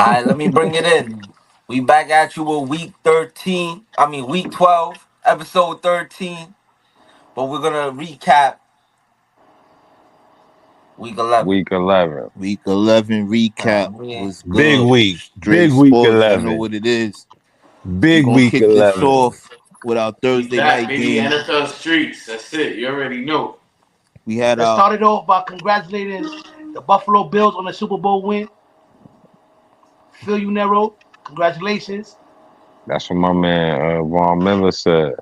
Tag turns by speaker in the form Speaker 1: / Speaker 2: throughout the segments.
Speaker 1: right, let me bring it in. We back at you with week 13. Week 12, episode 13. But we're gonna recap week 11.
Speaker 2: Week 11.
Speaker 3: Week 11 recap
Speaker 1: Yeah.
Speaker 3: was
Speaker 4: Big
Speaker 3: good.
Speaker 4: week.
Speaker 3: Straight
Speaker 4: Big week
Speaker 3: sports. You know
Speaker 4: 11.
Speaker 3: what it is. We're
Speaker 4: Big
Speaker 3: going to
Speaker 4: week
Speaker 3: kick this
Speaker 4: 11.
Speaker 3: off with our
Speaker 5: We
Speaker 3: Thursday
Speaker 5: back,
Speaker 3: night
Speaker 5: baby.
Speaker 3: game.
Speaker 5: NFL streets. That's it. You already know.
Speaker 3: We had
Speaker 6: Let's
Speaker 3: our
Speaker 6: start it off by congratulating the Buffalo Bills on the Super Bowl win. Phil Unero, congratulations.
Speaker 2: That's what my man Von Miller said.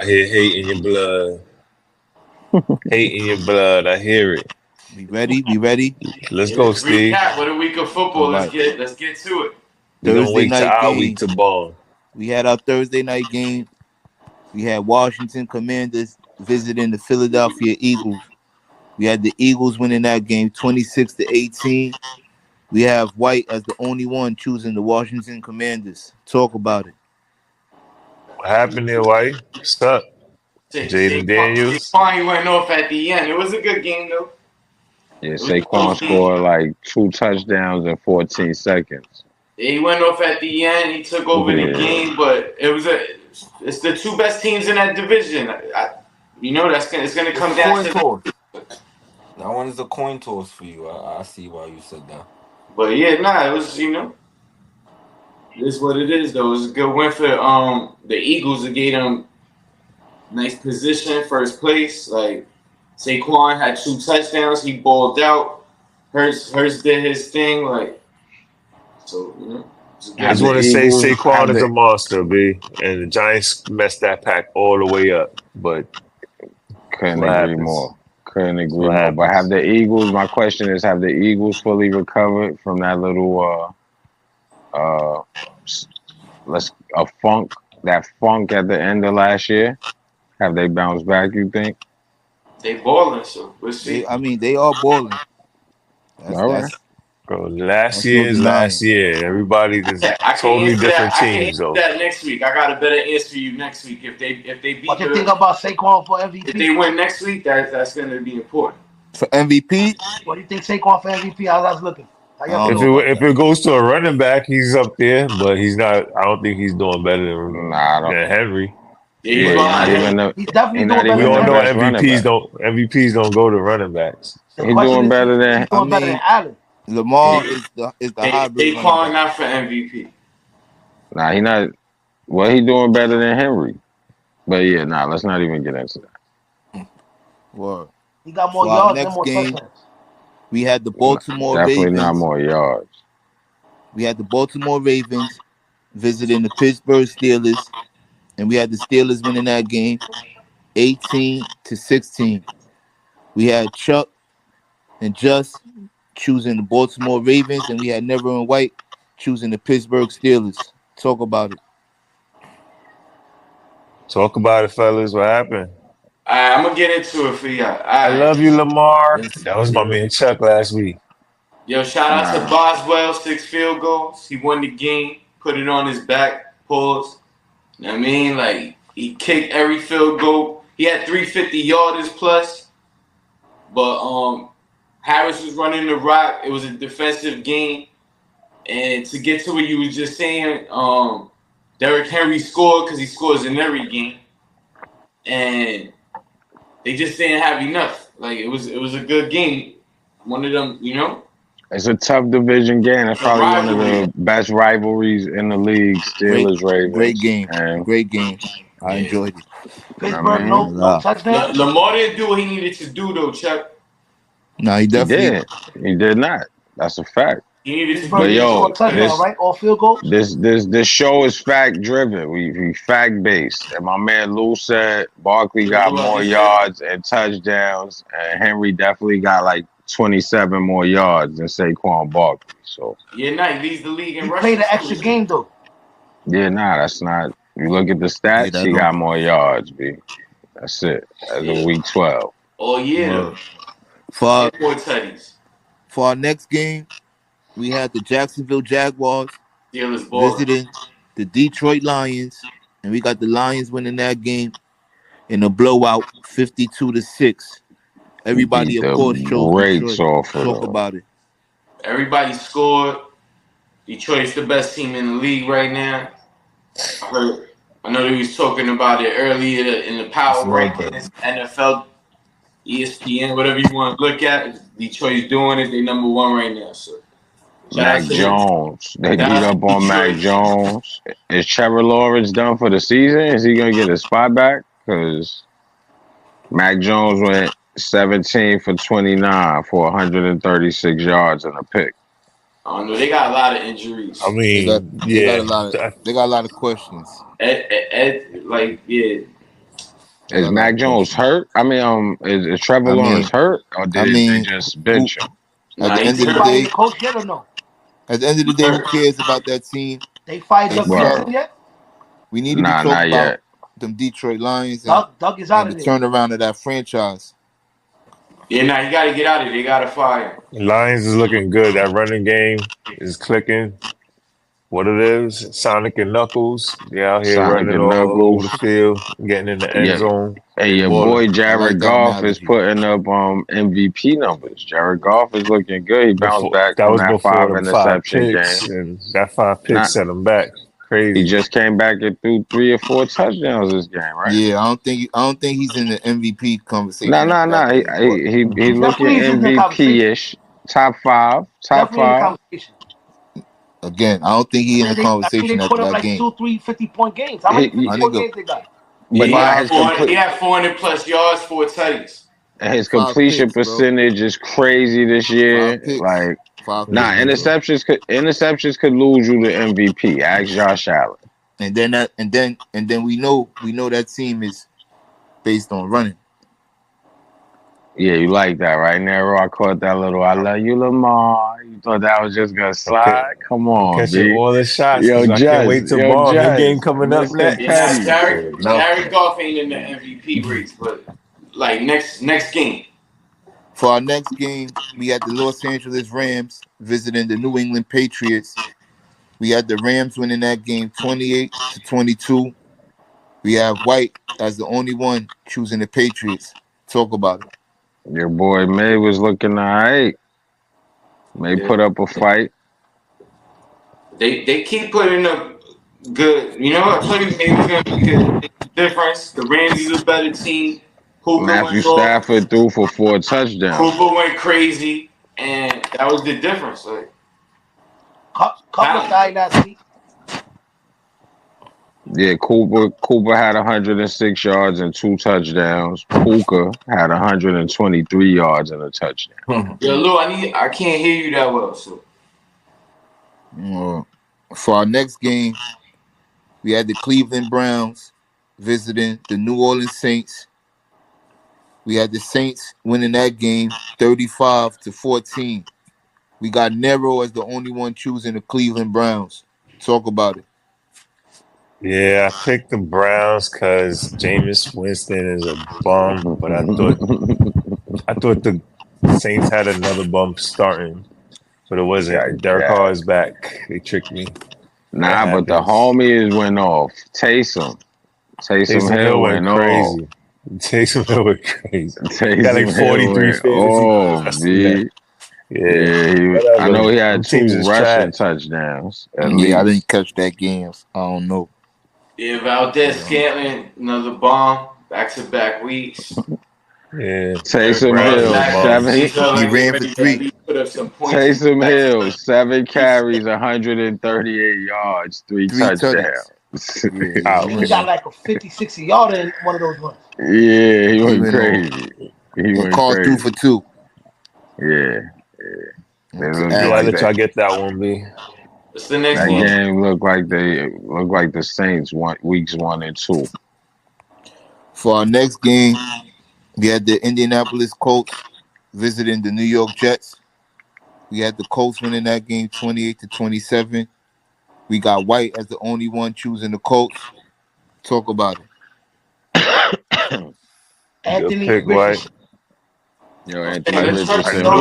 Speaker 4: I hear hate in your blood. Hate in your blood. I hear it.
Speaker 3: we ready? We ready?
Speaker 4: Let's
Speaker 5: Yeah,
Speaker 4: go,
Speaker 5: let's
Speaker 4: Steve.
Speaker 5: recap with a week of football.
Speaker 3: All right.
Speaker 5: Let's get to it.
Speaker 4: We don't
Speaker 3: Thursday
Speaker 4: wait till
Speaker 3: night
Speaker 4: our
Speaker 3: game.
Speaker 4: week to ball.
Speaker 3: We had our Thursday night game. We had Washington Commanders visiting the Philadelphia Eagles. We had the Eagles winning that game 26-18. We have White as the only one choosing the Washington Commanders. Talk about it.
Speaker 4: What happened there, White? What's up? Jaden Daniels.
Speaker 5: Saquon went off at the end. It was a good game though.
Speaker 2: Yeah, Saquon scored like 2 touchdowns in 14 seconds.
Speaker 5: He went off at the end. He took over the game, but it's the two best teams in that division. It's gonna come down to.
Speaker 1: Coin toss. That one is a coin toss for you. I see why you said that.
Speaker 5: But yeah, it was this is what it is though. It was a good win for the Eagles. It gave them nice position, first place. Like Saquon had 2 touchdowns. He balled out. Hurts did his thing.
Speaker 4: I just want to say Saquon is a monster, B. And the Giants messed that pack all the way up. But
Speaker 2: Couldn't agree more. But have the Eagles, my question is, have the Eagles fully recovered from that little funk at the end of last year? Have they bounced back, you think?
Speaker 5: They balling, so we'll see.
Speaker 3: They are balling.
Speaker 2: All right.
Speaker 4: Bro, last year is last year. Everybody's totally different teams, though.
Speaker 5: That next week, I got a better answer for you next week. If they beat,
Speaker 6: What you think about Saquon for MVP?
Speaker 5: If they win next week, that's going to be important.
Speaker 3: For MVP?
Speaker 6: What do you think Saquon for MVP? How's that looking?
Speaker 4: If it goes to a running back, he's up there, but he's not. I don't think he's doing better than Henry.
Speaker 5: Yeah,
Speaker 6: he's definitely doing better.
Speaker 4: We all know MVPs don't go to running backs.
Speaker 2: He's doing better than
Speaker 6: Allen.
Speaker 3: Lamar is the hybrid.
Speaker 5: Saquon not for MVP.
Speaker 2: Nah, he not. Well, he doing better than Henry. But yeah, let's not even get into that.
Speaker 3: Word.
Speaker 6: He got more yards
Speaker 3: next
Speaker 6: and more
Speaker 3: game,
Speaker 6: touchdowns.
Speaker 3: we had the Baltimore
Speaker 2: Definitely
Speaker 3: Ravens.
Speaker 2: not more yards.
Speaker 3: We had the Baltimore Ravens visiting the Pittsburgh Steelers, and we had the Steelers winning that game 18-16. We had Chuck and Just choosing the Baltimore Ravens, and we had Never and White choosing the Pittsburgh Steelers. Talk about it.
Speaker 4: Talk about it, fellas. What happened?
Speaker 5: I'm going to get into it for you.
Speaker 4: I love you, Lamar. That was my man Chuck last week.
Speaker 5: Yo, shout out to Boswell, 6 field goals. He won the game, put it on his back, pause. You know what I mean? Like, he kicked every field goal. He had 350 yarders plus. But Harris was running the rock. It was a defensive game. And to get to what you was just saying, Derrick Henry scored because he scores in every game. And they just didn't have enough. Like, it was a good game. One of them,
Speaker 2: It's a tough division game. It's probably one of the best rivalries in the league. Steelers-Ravens.
Speaker 3: Great game. I enjoyed it.
Speaker 6: Pittsburgh, no touchdown.
Speaker 5: Lamar didn't do what he needed to do, though, Chuck.
Speaker 3: No, he definitely
Speaker 2: He did not. That's a fact.
Speaker 5: He needed to
Speaker 2: But yo,
Speaker 6: touchdown, right? All field goals.
Speaker 2: This show is fact driven. We fact based. And my man Lou said Barkley got more yards and touchdowns, and Henry definitely got like 27 more yards than Saquon Barkley. So
Speaker 5: he leads the league in
Speaker 6: rushing.
Speaker 5: He
Speaker 6: played an extra game though.
Speaker 2: Yeah, that's not. You look at the stats, he got more yards, B. That's it. As in week 12.
Speaker 5: Oh yeah.
Speaker 3: For our next game, we had the Jacksonville Jaguars visiting the Detroit Lions, and we got the Lions winning that game in a blowout, 52-6. Everybody, of course, chose
Speaker 2: Detroit.
Speaker 3: Talk about it.
Speaker 5: Everybody scored. Detroit's the best team in the league right now. I know they was talking about it earlier in the power rankings, NFL, ESPN, whatever you want to look at. Detroit's doing it. They number one right now. So shout
Speaker 2: Mac
Speaker 5: out to
Speaker 2: Jones. They
Speaker 5: shout
Speaker 2: beat
Speaker 5: out
Speaker 2: up
Speaker 5: to
Speaker 2: on Mac
Speaker 5: Detroit.
Speaker 2: Jones. Is Trevor Lawrence done for the season? Is he gonna get his spot back? Because Mac Jones went 17 for 29 for 136 yards and a pick.
Speaker 5: I don't know. They got a lot of injuries.
Speaker 4: I mean,
Speaker 3: They got
Speaker 4: yeah.
Speaker 3: a lot of questions.
Speaker 5: Yeah.
Speaker 2: Is Mac Jones hurt? I mean, is Trevor Lawrence hurt, or did they just bench him?
Speaker 3: At the end of the
Speaker 6: Anybody in
Speaker 3: day,
Speaker 6: the coach yet or no?
Speaker 3: at the end of the day, who cares about that team?
Speaker 6: They fired Doug
Speaker 3: It's
Speaker 6: Peterson yet?
Speaker 3: we need to be
Speaker 2: Nah,
Speaker 3: talking
Speaker 2: not
Speaker 3: about
Speaker 2: yet.
Speaker 3: them Detroit Lions
Speaker 6: Doug is out
Speaker 3: and
Speaker 6: of
Speaker 3: the
Speaker 6: there.
Speaker 3: turnaround of that franchise.
Speaker 5: Yeah, nah, you got to get out of it. They got to fire.
Speaker 4: Lions is looking good. That running game is clicking. What it is, Sonic and Knuckles. They out here
Speaker 2: Sonic
Speaker 4: running
Speaker 2: and
Speaker 4: all over
Speaker 2: Knuckles.
Speaker 4: the field, getting in the end
Speaker 2: Yeah.
Speaker 4: zone.
Speaker 2: Hey, your
Speaker 3: Balling.
Speaker 2: boy
Speaker 3: I
Speaker 2: Jared
Speaker 3: like that
Speaker 2: Goff is
Speaker 3: analogy.
Speaker 2: putting up MVP numbers. Jared Goff is looking good. He bounced back
Speaker 4: That
Speaker 2: from
Speaker 4: was
Speaker 2: that
Speaker 4: before
Speaker 2: 5
Speaker 4: them 5
Speaker 2: interception
Speaker 4: picks,
Speaker 2: game.
Speaker 4: and that 5 picks
Speaker 2: Not,
Speaker 4: set him back.
Speaker 2: he
Speaker 4: Crazy.
Speaker 2: just came back and threw 3 or 4 touchdowns this game, right?
Speaker 3: Yeah, I don't think he's in the MVP conversation
Speaker 2: No.
Speaker 3: after that game. But
Speaker 2: He looking
Speaker 6: Definitely is in the conversation.
Speaker 2: MVP-ish. Top 5.
Speaker 6: Definitely in the conversation.
Speaker 3: again, I don't think he's in the
Speaker 6: I
Speaker 3: conversation
Speaker 6: think they
Speaker 3: after
Speaker 6: put up
Speaker 3: that
Speaker 6: like
Speaker 3: game.
Speaker 6: 2, 3 50-point games. How many 50-point games they got?
Speaker 2: But
Speaker 5: Yeah,
Speaker 2: now
Speaker 5: he had 400 plus yards, 4 tutties.
Speaker 2: his
Speaker 3: 5
Speaker 2: completion
Speaker 3: picks, bro.
Speaker 2: percentage is crazy this year.
Speaker 3: 5 picks.
Speaker 2: Like,
Speaker 3: 5
Speaker 2: nah,
Speaker 3: picks.
Speaker 2: interceptions could lose you the MVP. Ask Josh Allen.
Speaker 3: And then we know that team is based on running.
Speaker 2: Yeah, you like that, right, Nero? I caught that little "I love you, Lamar." You thought that was just gonna slide? Come on,
Speaker 4: Catching
Speaker 2: B.
Speaker 4: all the shots.
Speaker 2: Yo,
Speaker 4: I can't wait to bomb. His game coming up
Speaker 2: Mr.
Speaker 4: next.
Speaker 5: Yeah,
Speaker 2: Petty.
Speaker 5: Jared Goff ain't in the MVP race, but like next game.
Speaker 3: For our next game, we had the Los Angeles Rams visiting the New England Patriots. We had the Rams winning that game 28-22. We have White as the only one choosing the Patriots. Talk about it.
Speaker 2: Your boy May was looking alright. May put up a fight.
Speaker 5: They keep putting up good. You know what? Putting maybe gonna be good. Difference. The Rams is a better team.
Speaker 2: Matthew Stafford threw for 4 touchdowns.
Speaker 5: Cooper went crazy, and that was the difference. Like,
Speaker 6: Cutler died last week.
Speaker 2: Yeah, Cooper had 106 yards and 2 touchdowns. Puka had 123 yards and a touchdown.
Speaker 5: Yo, Lou, I can't hear you that well. So
Speaker 3: for our next game, we had the Cleveland Browns visiting the New Orleans Saints. We had the Saints winning that game 35-14. We got Nero as the only one choosing the Cleveland Browns. Talk about it.
Speaker 4: Yeah, I picked the Browns because Jameis Winston is a bum, but I thought the Saints had another bum starting, but it wasn't. Derek Carr is back. They tricked me.
Speaker 2: Nah, but the homies went off. Taysom Hill went crazy.
Speaker 4: Taysom Hill went crazy.
Speaker 2: Taysom
Speaker 4: got like 43 fantasy.
Speaker 2: Yeah. I know he had 2 rushing touchdowns.
Speaker 3: I didn't catch that game. I don't know.
Speaker 5: yeah, Valdez Scantling, another bomb, back-to-back weeks.
Speaker 4: Yeah,
Speaker 2: Taysom Hill, 7.
Speaker 3: He ran for 3.
Speaker 2: Taysom Hill, 7 carries, 138 yards, 3 touchdowns.
Speaker 6: He got like a 50-60 yarder in one of those runs.
Speaker 2: Yeah, he went crazy. He went
Speaker 3: crazy. Threw for 2.
Speaker 2: Yeah.
Speaker 4: I'll let y'all get that one, B.
Speaker 5: What's the next
Speaker 2: that
Speaker 5: one?
Speaker 2: Game looked like the Saints weeks 1 and 2.
Speaker 3: For our next game, we had the Indianapolis Colts visiting the New York Jets. We had the Colts winning that game 28-27. We got White as the only one choosing the Colts. Talk about
Speaker 6: it. Anthony Richardson.
Speaker 2: Yo, Anthony Richardson.
Speaker 4: I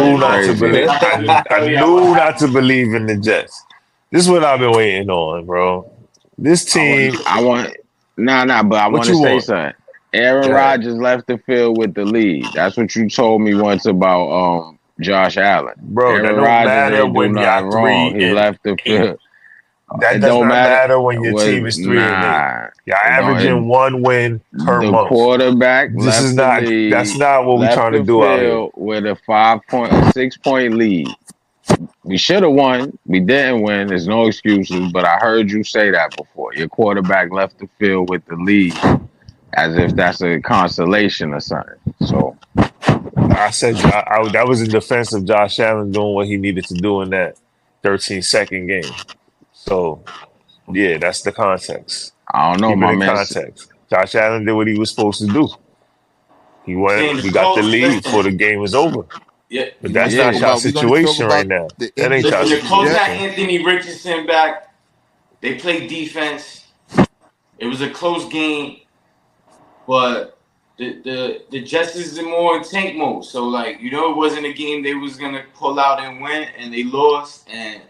Speaker 4: knew not to believe in the Jets. This is what I've been waiting on, bro. This team.
Speaker 2: But I want to say something. Aaron Rodgers left the field with the lead. That's what you told me once about Josh Allen.
Speaker 4: Bro, that
Speaker 2: Aaron
Speaker 4: don't
Speaker 2: Rodgers
Speaker 4: matter
Speaker 2: ain't do
Speaker 4: when y'all
Speaker 2: nothing wrong. He
Speaker 4: 3-8.
Speaker 2: left the field.
Speaker 4: That
Speaker 2: It
Speaker 4: does
Speaker 2: don't
Speaker 4: not
Speaker 2: matter.
Speaker 4: matter when your
Speaker 2: Was
Speaker 4: team is 3-8.
Speaker 2: nah.
Speaker 4: Y'all
Speaker 2: It don't.
Speaker 4: averaging one win per
Speaker 2: The
Speaker 4: month.
Speaker 2: quarterback
Speaker 4: This is
Speaker 2: left the
Speaker 4: not. That's
Speaker 2: league,
Speaker 4: not what we're
Speaker 2: left
Speaker 4: trying to
Speaker 2: the
Speaker 4: do out here.
Speaker 2: field with a 6-point lead. We should have won. We didn't win. There's no excuses. But I heard you say that before. Your quarterback left the field with the lead, as if that's a consolation or something. So
Speaker 4: I said that was in defense of Josh Allen doing what he needed to do in that 13-second game. So yeah, that's the context.
Speaker 2: I don't know,
Speaker 4: Keep it
Speaker 2: my
Speaker 4: in
Speaker 2: man.
Speaker 4: context. Josh Allen did what he was supposed to do. He went.
Speaker 5: Saying it's
Speaker 4: We got the
Speaker 5: close.
Speaker 4: lead before
Speaker 5: Listen,
Speaker 4: the game was over.
Speaker 5: yeah.
Speaker 4: But
Speaker 3: We're
Speaker 4: that's
Speaker 3: gonna talk
Speaker 4: not
Speaker 2: Yeah,
Speaker 4: y'all
Speaker 3: about. We're gonna talk
Speaker 4: situation right
Speaker 3: about
Speaker 4: now.
Speaker 3: the
Speaker 4: That ain't
Speaker 3: injuries
Speaker 4: y'all
Speaker 5: Listen,
Speaker 3: to
Speaker 5: the
Speaker 3: the
Speaker 5: Colts
Speaker 3: Jets.
Speaker 5: got
Speaker 4: situation.
Speaker 5: Anthony Richardson back. They played defense. It was a close game, but the Jets is more in tank mode. So like, it wasn't a game they was gonna pull out and win, and they lost. And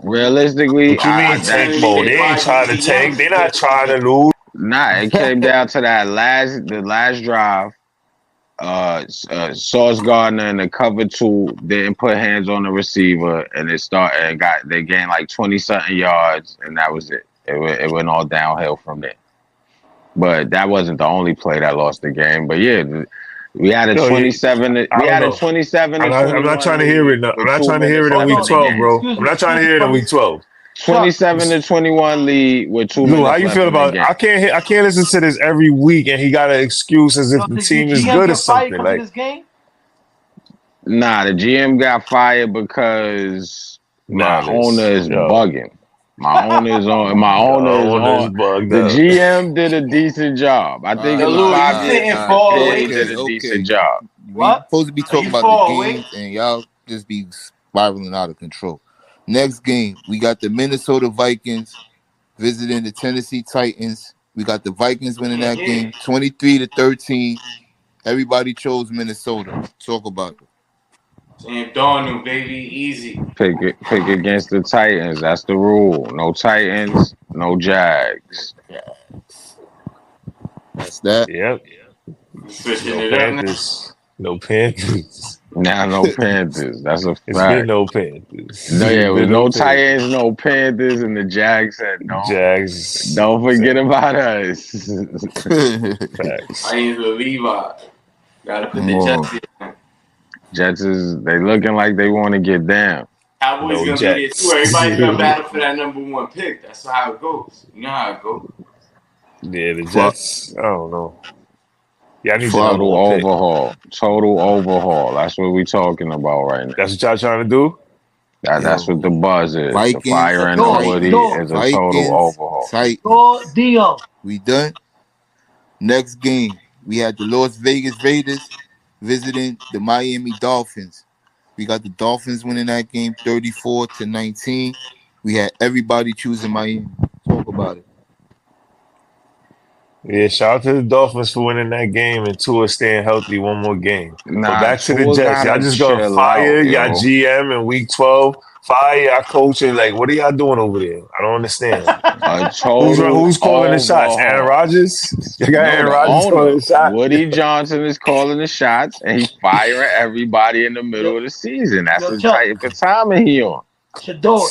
Speaker 2: realistically,
Speaker 4: What you mean tank
Speaker 5: unfortunately
Speaker 4: mode?
Speaker 5: they
Speaker 4: They ain't
Speaker 5: probably
Speaker 4: trying
Speaker 5: used
Speaker 4: to
Speaker 5: the
Speaker 4: tank. They not
Speaker 5: youngster.
Speaker 4: trying to lose.
Speaker 2: nah. It came down to the last drive. Sauce Gardner and the cover two didn't put hands on the receiver, and they gained like 20 something yards, and that was it. It went all downhill from there. But that wasn't the only play that lost the game. But yeah, we had a
Speaker 4: Yo,
Speaker 2: 27.
Speaker 4: I
Speaker 2: We
Speaker 4: don't
Speaker 2: had a
Speaker 4: know.
Speaker 2: 27 to
Speaker 4: I'm not
Speaker 2: 21
Speaker 4: trying to hear
Speaker 2: lead
Speaker 4: it. No, I'm
Speaker 2: with
Speaker 4: not
Speaker 2: two
Speaker 4: trying to hear
Speaker 2: minutes
Speaker 4: it in
Speaker 2: left
Speaker 4: week
Speaker 2: in
Speaker 6: Hold
Speaker 2: the
Speaker 6: on.
Speaker 4: 12,
Speaker 2: game.
Speaker 4: bro.
Speaker 6: Excuse
Speaker 4: I'm
Speaker 6: me.
Speaker 4: not trying to
Speaker 6: Excuse me
Speaker 4: hear it in
Speaker 6: for
Speaker 4: week
Speaker 6: this.
Speaker 4: 12.
Speaker 6: Chuck.
Speaker 2: 27 to 21 lead with 2
Speaker 4: Lou, how
Speaker 2: minutes
Speaker 4: you
Speaker 2: left
Speaker 4: feel
Speaker 2: in the
Speaker 4: about?
Speaker 2: game.
Speaker 4: I can't listen to this every week, and he got an excuse as if the
Speaker 6: Did your
Speaker 4: team is
Speaker 6: GM
Speaker 4: good or
Speaker 6: get fired
Speaker 4: something.
Speaker 6: because of
Speaker 4: Like,
Speaker 6: this game?
Speaker 2: Nah, the GM got fired because my owner is
Speaker 4: yo,
Speaker 2: bugging. My owner is on. My owner is
Speaker 4: yo, this
Speaker 2: on.
Speaker 4: bugged
Speaker 2: The
Speaker 4: up.
Speaker 2: GM did a decent job. I think it was
Speaker 5: Lou, you
Speaker 2: 5 years.
Speaker 5: sitting
Speaker 3: All right.
Speaker 5: far
Speaker 2: Yeah,
Speaker 5: away
Speaker 2: he
Speaker 5: from
Speaker 2: did
Speaker 3: Okay,
Speaker 2: a
Speaker 5: me.
Speaker 2: decent
Speaker 3: okay.
Speaker 2: job.
Speaker 3: We
Speaker 6: What?
Speaker 3: supposed to be
Speaker 5: Are
Speaker 3: talking
Speaker 5: you
Speaker 3: about the
Speaker 5: far away?
Speaker 3: games, and y'all just be spiraling out of control. Next game, we got the Minnesota Vikings visiting the Tennessee Titans. We got the Vikings winning
Speaker 5: Can't
Speaker 3: that
Speaker 5: hear
Speaker 3: game
Speaker 5: you.
Speaker 3: 23-13. Everybody chose Minnesota. Talk about it.
Speaker 5: Saying Darnold, baby, easy.
Speaker 2: Pick against the Titans. That's the rule. No Titans, no Jags.
Speaker 3: That's that.
Speaker 4: Yep.
Speaker 5: Switching
Speaker 4: No
Speaker 5: it up now.
Speaker 4: Panthers. No Panthers.
Speaker 2: Now no Panthers. That's a
Speaker 4: It's been
Speaker 2: fact.
Speaker 4: no Panthers.
Speaker 2: No, yeah,
Speaker 4: It's
Speaker 2: it was
Speaker 4: been no
Speaker 2: no
Speaker 4: Panthers.
Speaker 2: Titans, no Panthers, and the Jags said
Speaker 4: Jags
Speaker 2: don't forget
Speaker 4: said
Speaker 2: about us.
Speaker 4: facts.
Speaker 5: I ain't the Levi. Gotta put the
Speaker 3: Come on.
Speaker 5: Jets in.
Speaker 2: Jets they looking like they want to get down.
Speaker 5: Cowboys
Speaker 4: No
Speaker 5: gonna be there too.
Speaker 4: Jets.
Speaker 5: Everybody's gonna
Speaker 4: Yeah,
Speaker 5: battle for that number one pick. That's how it goes. You know how it goes.
Speaker 4: the
Speaker 3: Fly,
Speaker 4: Jets. I don't know. Yeah, I need the
Speaker 3: fly.
Speaker 4: number
Speaker 2: Total
Speaker 4: one pick.
Speaker 2: overhaul. Total overhaul. That's what we talking about right now.
Speaker 4: That's what y'all trying to do?
Speaker 2: That's what
Speaker 3: Yo,
Speaker 2: the buzz is. The
Speaker 3: Vikings,
Speaker 2: firing of
Speaker 6: Shador,
Speaker 2: Woody
Speaker 3: Titans,
Speaker 6: Shador,
Speaker 2: is a total
Speaker 3: Vikings,
Speaker 2: overhaul.
Speaker 6: Shador,
Speaker 3: Titans.
Speaker 6: Dio.
Speaker 3: We done. Next game, we had the Las Vegas Raiders visiting the Miami Dolphins. We got the Dolphins winning that game 34-19. We had everybody choosing Miami. Talk about it.
Speaker 4: Yeah, shout out to the Dolphins for winning that game and Tua staying healthy one more game. But
Speaker 2: Nah,
Speaker 4: back to the
Speaker 2: Tua
Speaker 4: Jets. Y'all
Speaker 2: gotta
Speaker 4: just gonna
Speaker 2: chill out,
Speaker 4: fire y'all
Speaker 2: yo.
Speaker 4: GM in week 12, fire y'all coaching. Like, what are y'all doing over there? I don't understand.
Speaker 2: A total
Speaker 4: Who's calling the shots? Aaron
Speaker 2: overhaul.
Speaker 4: Rodgers? You got
Speaker 2: No,
Speaker 4: Aaron
Speaker 2: the
Speaker 4: Rodgers calling
Speaker 2: owner,
Speaker 4: the shots?
Speaker 2: Woody Johnson, is calling the shots, and he's firing everybody in the middle
Speaker 6: Yo,
Speaker 2: of the season. That's
Speaker 6: yo,
Speaker 2: the
Speaker 6: Chuck.
Speaker 2: type of timing he on.
Speaker 6: Shador.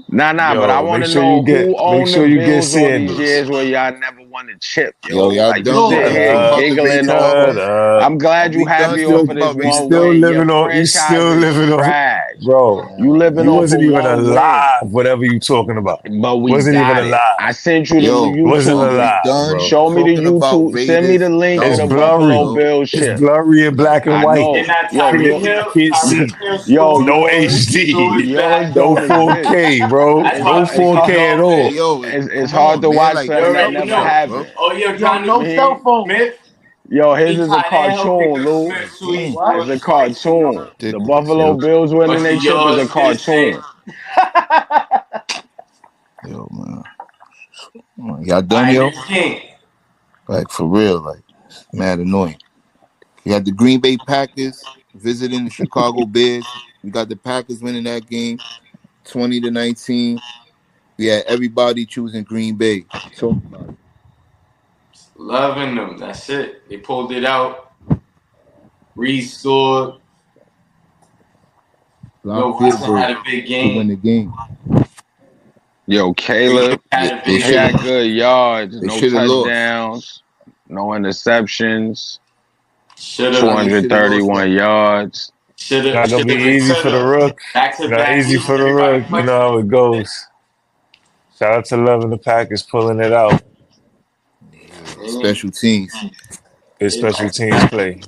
Speaker 2: Nah, but I
Speaker 4: Yo,
Speaker 2: want to know who
Speaker 4: make
Speaker 2: owned the
Speaker 4: sure you get
Speaker 2: Bills all these
Speaker 4: Sanders.
Speaker 2: years where y'all never won a chip,
Speaker 3: Yo,
Speaker 2: yo.
Speaker 3: y'all
Speaker 2: Like you
Speaker 3: done
Speaker 6: Shador.
Speaker 2: sit
Speaker 3: talking
Speaker 2: here
Speaker 3: about the
Speaker 2: giggling
Speaker 3: Raiders
Speaker 2: off
Speaker 4: Cut
Speaker 2: of.
Speaker 3: offense?
Speaker 4: up.
Speaker 2: I'm
Speaker 3: Are
Speaker 2: glad you
Speaker 3: we done
Speaker 2: happy
Speaker 3: talking
Speaker 2: off of this
Speaker 3: about
Speaker 4: You
Speaker 3: Raiders
Speaker 2: one
Speaker 4: still
Speaker 2: win.
Speaker 3: offense?
Speaker 2: Your
Speaker 4: living on you
Speaker 2: franchise
Speaker 4: still
Speaker 2: is
Speaker 4: living on
Speaker 2: trash.
Speaker 4: bro.
Speaker 2: You living
Speaker 4: You
Speaker 2: off of
Speaker 4: wasn't even
Speaker 2: one win.
Speaker 4: alive, whatever you talking about.
Speaker 2: But we
Speaker 4: Wasn't even
Speaker 2: got it. I
Speaker 4: alive.
Speaker 2: sent you the
Speaker 3: Yo,
Speaker 4: Wasn't
Speaker 3: are
Speaker 2: YouTube
Speaker 3: we
Speaker 2: link.
Speaker 4: alive,
Speaker 3: done
Speaker 4: bro.
Speaker 2: Show me the
Speaker 3: talking about
Speaker 2: YouTube. Send me the
Speaker 3: Raiders
Speaker 2: link of
Speaker 4: It's
Speaker 2: the
Speaker 3: Dolphins,
Speaker 2: Buffalo
Speaker 4: blurry.
Speaker 3: yo?
Speaker 2: Bills
Speaker 4: It's
Speaker 2: shit.
Speaker 4: blurry in black and
Speaker 2: I
Speaker 4: white.
Speaker 5: And
Speaker 2: know.
Speaker 5: now Tyreek
Speaker 4: You
Speaker 5: Hill,
Speaker 4: can't see.
Speaker 5: Tyreek Hill
Speaker 2: Yo,
Speaker 5: scored.
Speaker 4: No
Speaker 5: Tua
Speaker 4: HD.
Speaker 5: is
Speaker 2: yours
Speaker 5: back.
Speaker 4: No
Speaker 2: don't exist.
Speaker 4: 4K, bro.
Speaker 5: That's
Speaker 4: No
Speaker 5: why
Speaker 2: It's
Speaker 5: you
Speaker 2: hard.
Speaker 4: 4K at
Speaker 5: know,
Speaker 3: Hey,
Speaker 5: Myth.
Speaker 4: all.
Speaker 3: yo,
Speaker 2: It's
Speaker 3: come
Speaker 2: hard
Speaker 3: on,
Speaker 2: to
Speaker 3: man.
Speaker 2: watch
Speaker 3: Like,
Speaker 5: You
Speaker 2: something
Speaker 3: catch
Speaker 2: that
Speaker 3: up
Speaker 5: already
Speaker 3: with
Speaker 2: never
Speaker 3: us,
Speaker 5: know.
Speaker 3: bro.
Speaker 2: happened.
Speaker 5: Oh, yo,
Speaker 6: Yo,
Speaker 5: Johnny
Speaker 6: no cell
Speaker 2: Me,
Speaker 6: phone.
Speaker 5: Smith.
Speaker 2: yo, his
Speaker 5: He
Speaker 2: is a
Speaker 5: tied that help
Speaker 2: cartoon,
Speaker 5: Victor
Speaker 2: Lou.
Speaker 5: Smith, so he
Speaker 3: Damn,
Speaker 6: What?
Speaker 2: It's
Speaker 5: scored
Speaker 2: a
Speaker 5: twice. You know.
Speaker 2: cartoon. The
Speaker 3: ridiculous,
Speaker 2: Buffalo
Speaker 3: yo.
Speaker 2: Bills winning
Speaker 5: What's the
Speaker 2: their chip is a
Speaker 5: yards this
Speaker 2: cartoon.
Speaker 5: game?
Speaker 3: Yo, man. Come on, y'all
Speaker 5: All
Speaker 3: done,
Speaker 5: right,
Speaker 3: yo?
Speaker 5: next game.
Speaker 3: Like, for real, like, it's mad annoying. We got the Green Bay Packers visiting the Chicago Bears. We got the Packers winning that game 20-19. We had everybody choosing Green Bay. Talk about it.
Speaker 5: Loving them. That's it. They pulled it out. Reed scored.
Speaker 3: blocked field
Speaker 5: Wilson
Speaker 3: goal
Speaker 5: had a big
Speaker 3: to win
Speaker 5: game.
Speaker 3: the game.
Speaker 2: Yo, Caleb,
Speaker 5: Had a
Speaker 3: They
Speaker 2: he
Speaker 5: big
Speaker 3: should
Speaker 2: had
Speaker 3: have.
Speaker 5: game.
Speaker 2: good yards,
Speaker 3: They
Speaker 2: no
Speaker 3: should have lost.
Speaker 2: touchdowns, no interceptions,
Speaker 5: Should
Speaker 3: Nah,
Speaker 5: have,
Speaker 3: they should have lost
Speaker 2: 231
Speaker 3: that.
Speaker 2: yards.
Speaker 5: should have,
Speaker 4: Not gonna
Speaker 5: should
Speaker 4: be
Speaker 5: have, and
Speaker 4: easy
Speaker 5: could
Speaker 4: for the
Speaker 5: have.
Speaker 4: Rook.
Speaker 5: Back to
Speaker 4: Not
Speaker 5: back
Speaker 4: easy
Speaker 5: weeks,
Speaker 4: for the
Speaker 5: everybody
Speaker 4: Rook. You know how it goes. Shout out to Love and the Packers pulling it out.
Speaker 3: Yeah, special teams.
Speaker 4: Good special teams play.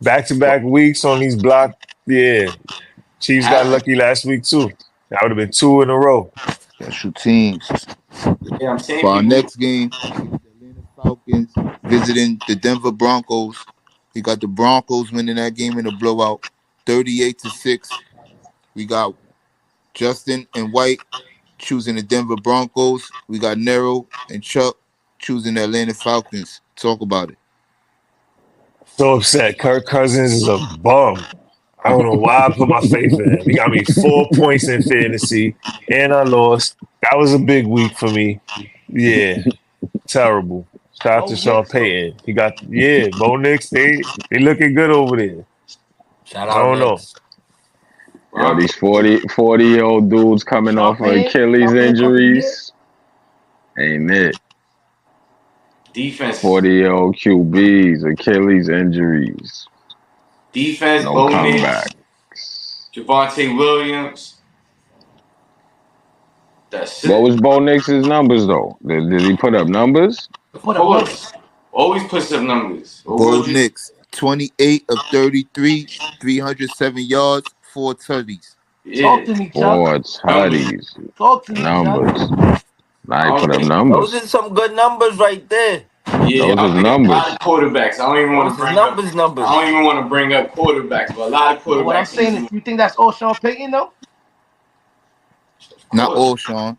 Speaker 4: Back to back weeks on these block. Yeah. Chiefs got lucky last week too. That would have been 2 in a row.
Speaker 3: Special teams.
Speaker 5: Yeah, I'm saying
Speaker 3: For our
Speaker 5: people.
Speaker 3: next game, we got the Atlanta Falcons visiting the Denver Broncos. We got the Broncos winning that game in a blowout, 38-6. We got Justin and White choosing the Denver Broncos. We got Nero and Chuck choosing the Atlanta Falcons. Talk about it.
Speaker 4: So upset. Kirk Cousins is a bum. I don't know why I put my faith in him. He got me 4 points in fantasy, and I lost. That was a big week for me. Yeah, terrible. Shout out
Speaker 6: Bo
Speaker 4: to Sean
Speaker 6: Nix, though.
Speaker 4: Payton. He got Bo Nix. They looking good over there.
Speaker 1: Shout
Speaker 4: I
Speaker 1: out
Speaker 4: don't know.
Speaker 1: Knicks.
Speaker 2: Yo, these 40-year-old dudes coming
Speaker 6: Sean
Speaker 2: off of
Speaker 6: Payton,
Speaker 2: Achilles
Speaker 6: Sean Payton, couple of years.
Speaker 2: injuries. Ain't it?
Speaker 5: Defense.
Speaker 2: 40-year-old QBs, Achilles injuries.
Speaker 5: Defense,
Speaker 2: No
Speaker 5: Bo
Speaker 2: comeback.
Speaker 5: Nix, Javonte Williams. That's it.
Speaker 2: What was Bo Nix's numbers, though? Did he put up numbers?
Speaker 6: Put
Speaker 5: Of
Speaker 6: up numbers.
Speaker 5: course. Always puts up numbers.
Speaker 3: Bo Nix, 28 of 33, 307 yards, 4 tutties.
Speaker 6: Talk to me, Chuck.
Speaker 2: 4 tutties.
Speaker 6: Talk to me,
Speaker 2: Numbers.
Speaker 6: Chuck.
Speaker 2: Now he put up
Speaker 1: Those
Speaker 2: numbers.
Speaker 1: are some good numbers right there.
Speaker 5: Yeah,
Speaker 2: Those
Speaker 5: I
Speaker 2: is
Speaker 5: think a
Speaker 2: numbers.
Speaker 5: lot of quarterbacks. I don't even want
Speaker 1: Those
Speaker 5: to
Speaker 1: is
Speaker 5: bring
Speaker 1: numbers,
Speaker 5: up.
Speaker 1: numbers.
Speaker 5: I don't even want to bring up quarterbacks, but a lot of
Speaker 6: But
Speaker 5: quarterbacks.
Speaker 6: what I'm saying is, you think that's all Sean Payton, though?
Speaker 3: Not all, Sean.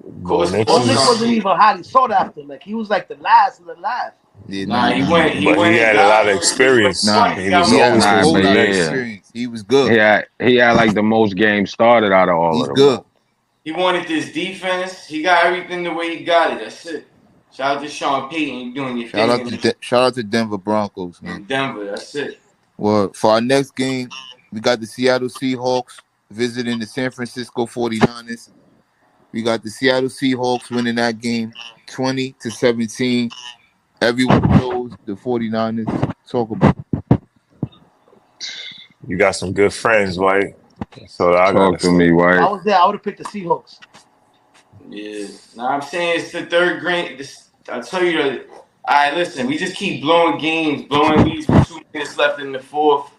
Speaker 4: Bo Nix
Speaker 6: Bo Nix
Speaker 4: is,
Speaker 6: wasn't even highly sought after. Like, he was like the last of the last.
Speaker 3: Yeah,
Speaker 5: Nah, he went. He
Speaker 4: but
Speaker 5: went
Speaker 4: he
Speaker 5: and
Speaker 4: had a
Speaker 5: got-
Speaker 4: lot of experience.
Speaker 3: Nah,
Speaker 4: He
Speaker 5: got
Speaker 4: was
Speaker 3: he
Speaker 5: more-
Speaker 3: had
Speaker 4: always
Speaker 3: a
Speaker 2: Nah,
Speaker 3: whole
Speaker 2: but
Speaker 3: lot of
Speaker 2: yeah.
Speaker 3: experience. He was good.
Speaker 2: He had like the most games started out of all
Speaker 3: He's
Speaker 2: of them.
Speaker 3: good.
Speaker 5: He wanted this defense. He got everything the way he got it. That's it. Shout out to Sean Payton. You doing your
Speaker 3: Shout
Speaker 5: thing
Speaker 3: out to Denver Broncos, man.
Speaker 5: in Denver. That's it.
Speaker 3: Well, for our next game, we got the Seattle Seahawks visiting the San Francisco 49ers. We got the Seattle Seahawks winning that game 20-17. Everyone knows the 49ers. Talk about it.
Speaker 4: You got some good friends, White. So I
Speaker 2: Talk
Speaker 4: gotta
Speaker 2: to me,
Speaker 6: If I
Speaker 2: White.
Speaker 6: was there, I would have picked the Seahawks.
Speaker 5: Yeah. Now I'm saying it's the third grade. I tell you that. All right, listen. We just keep blowing games, blowing leads with 2 minutes left in the fourth.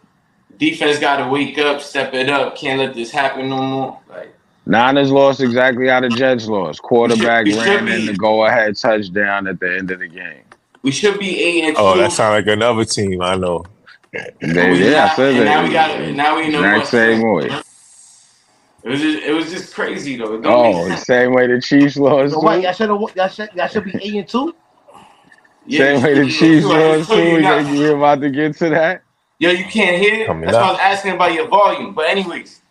Speaker 5: Defense got to wake up, step it up. Can't let this happen no more. Like
Speaker 2: Niners lost exactly how the Jets lost. Quarterback
Speaker 5: we should
Speaker 2: ran in
Speaker 5: be-
Speaker 2: the go-ahead touchdown at the end of the game.
Speaker 5: we should be 8-2.
Speaker 4: Oh, that sounds like another team. I know.
Speaker 2: I said
Speaker 5: and
Speaker 2: that.
Speaker 5: now we got. Now we know
Speaker 2: Exact
Speaker 5: what's
Speaker 2: same way.
Speaker 5: It was just crazy though. It don't make
Speaker 2: Oh, the
Speaker 5: sense.
Speaker 2: same way the Chiefs lost
Speaker 6: So what?
Speaker 2: too.
Speaker 6: Y'all should be 8-2.
Speaker 2: Same way the Chiefs lost too. We about to get to that.
Speaker 5: Yo, you can't hear?
Speaker 4: Coming
Speaker 5: That's why I was
Speaker 4: up.
Speaker 5: asking about your volume. But anyways,